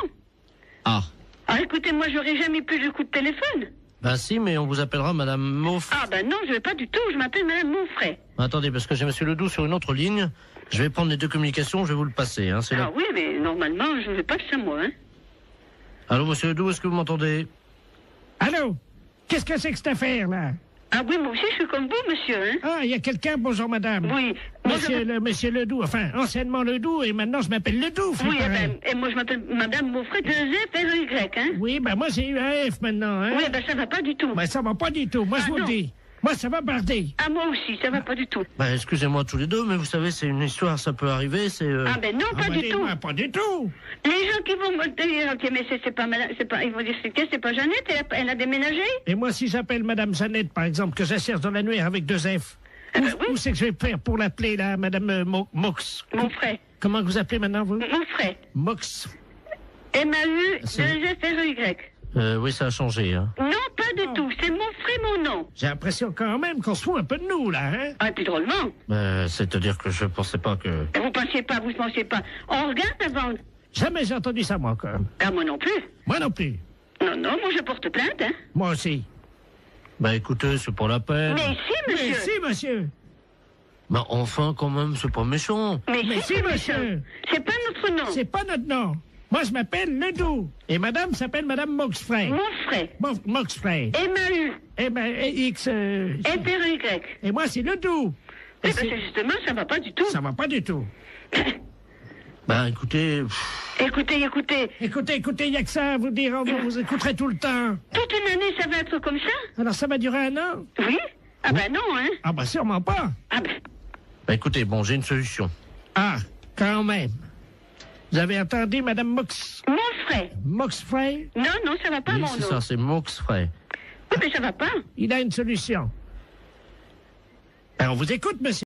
Ah. Ah, écoutez, moi, j'aurais jamais plus de coup de téléphone. Ben si, mais on vous appellera madame Monfray. Ah, ben non, je vais pas du tout, je m'appelle madame Monfray. Attendez, parce que j'ai monsieur Ledoux sur une autre ligne. Je vais prendre les 2 communications, je vais vous le passer, hein. C'est Ah là. oui, mais normalement, je ne vais pas que ça, moi, hein. Allô, monsieur Ledoux, est-ce que vous m'entendez? Allô? Qu'est-ce que c'est que cette affaire, là? Ah oui, moi aussi, je suis comme vous, monsieur, hein. Ah, il y a quelqu'un, bonjour madame. Oui. Monsieur Ledoux, enfin, anciennement Ledoux, et maintenant je m'appelle Ledoux. Oui, et moi je m'appelle madame Monfray, 2 F, R-E-Y, hein. Oui, ben moi j'ai eu un F maintenant, hein. Oui, ben ça va pas du tout. Ben ça va pas du tout, moi je vous le dis. Moi ça va barder. Ah, moi aussi, ça va pas du tout. Ben, excusez-moi tous les deux, mais vous savez, c'est une histoire, ça peut arriver, c'est... Ah, ben non, pas du tout. Pas du tout. Les gens qui vont me dire, ok, mais c'est pas madame, ils vont dire, c'est pas Jeannette, elle a déménagé. Et moi, si j'appelle madame Jeannette, par exemple, que j'achète dans l'annuaire avec 2 F, où c'est que je vais faire pour l'appeler, là, madame Mox? Monfray. Comment vous appelez maintenant, vous? Monfray. Mox. M-A-U-2-F-R-E-Y. Oui, ça a changé, hein. Non, pas du tout, c'est Monfray, mon nom. J'ai l'impression quand même qu'on se fout un peu de nous, là, hein? Ah, et puis drôlement. C'est-à-dire que je pensais pas que... Vous pensiez pas. On regarde avant. Jamais j'ai entendu ça, moi, encore. Ah, moi non plus. Moi non plus. Non, moi je porte plainte, hein. Moi aussi. Ben, écoutez, c'est pas la peine. Mais si, monsieur. Mais si, monsieur. Ben, enfin, quand même, c'est pas méchant. Mais si, monsieur. C'est pas notre nom. C'est pas notre nom. Moi, je m'appelle Ledoux. Et madame s'appelle madame Moxfray. Moxfray. Moxfray. M-A-U. X. Y. Et moi, c'est Ledoux. Eh ben, justement, ça va pas du tout. Ça va pas du tout. Ben, écoutez... Écoutez, il n'y a que ça à vous dire, vous écouterez tout le temps. Toute une année, ça va être comme ça? Alors, ça va durer 1 an? Oui? Ah ben non, hein? Ah ben sûrement pas. Ah ben... Ben, écoutez, bon, j'ai une solution. Ah, quand même. Vous avez entendu, madame Moxfray. Moxfray? Non, ça va pas, oui, mon c'est nom. ça, c'est Moxfray. Oui, mais ça va pas. Il a une solution. Alors, on vous écoute, monsieur.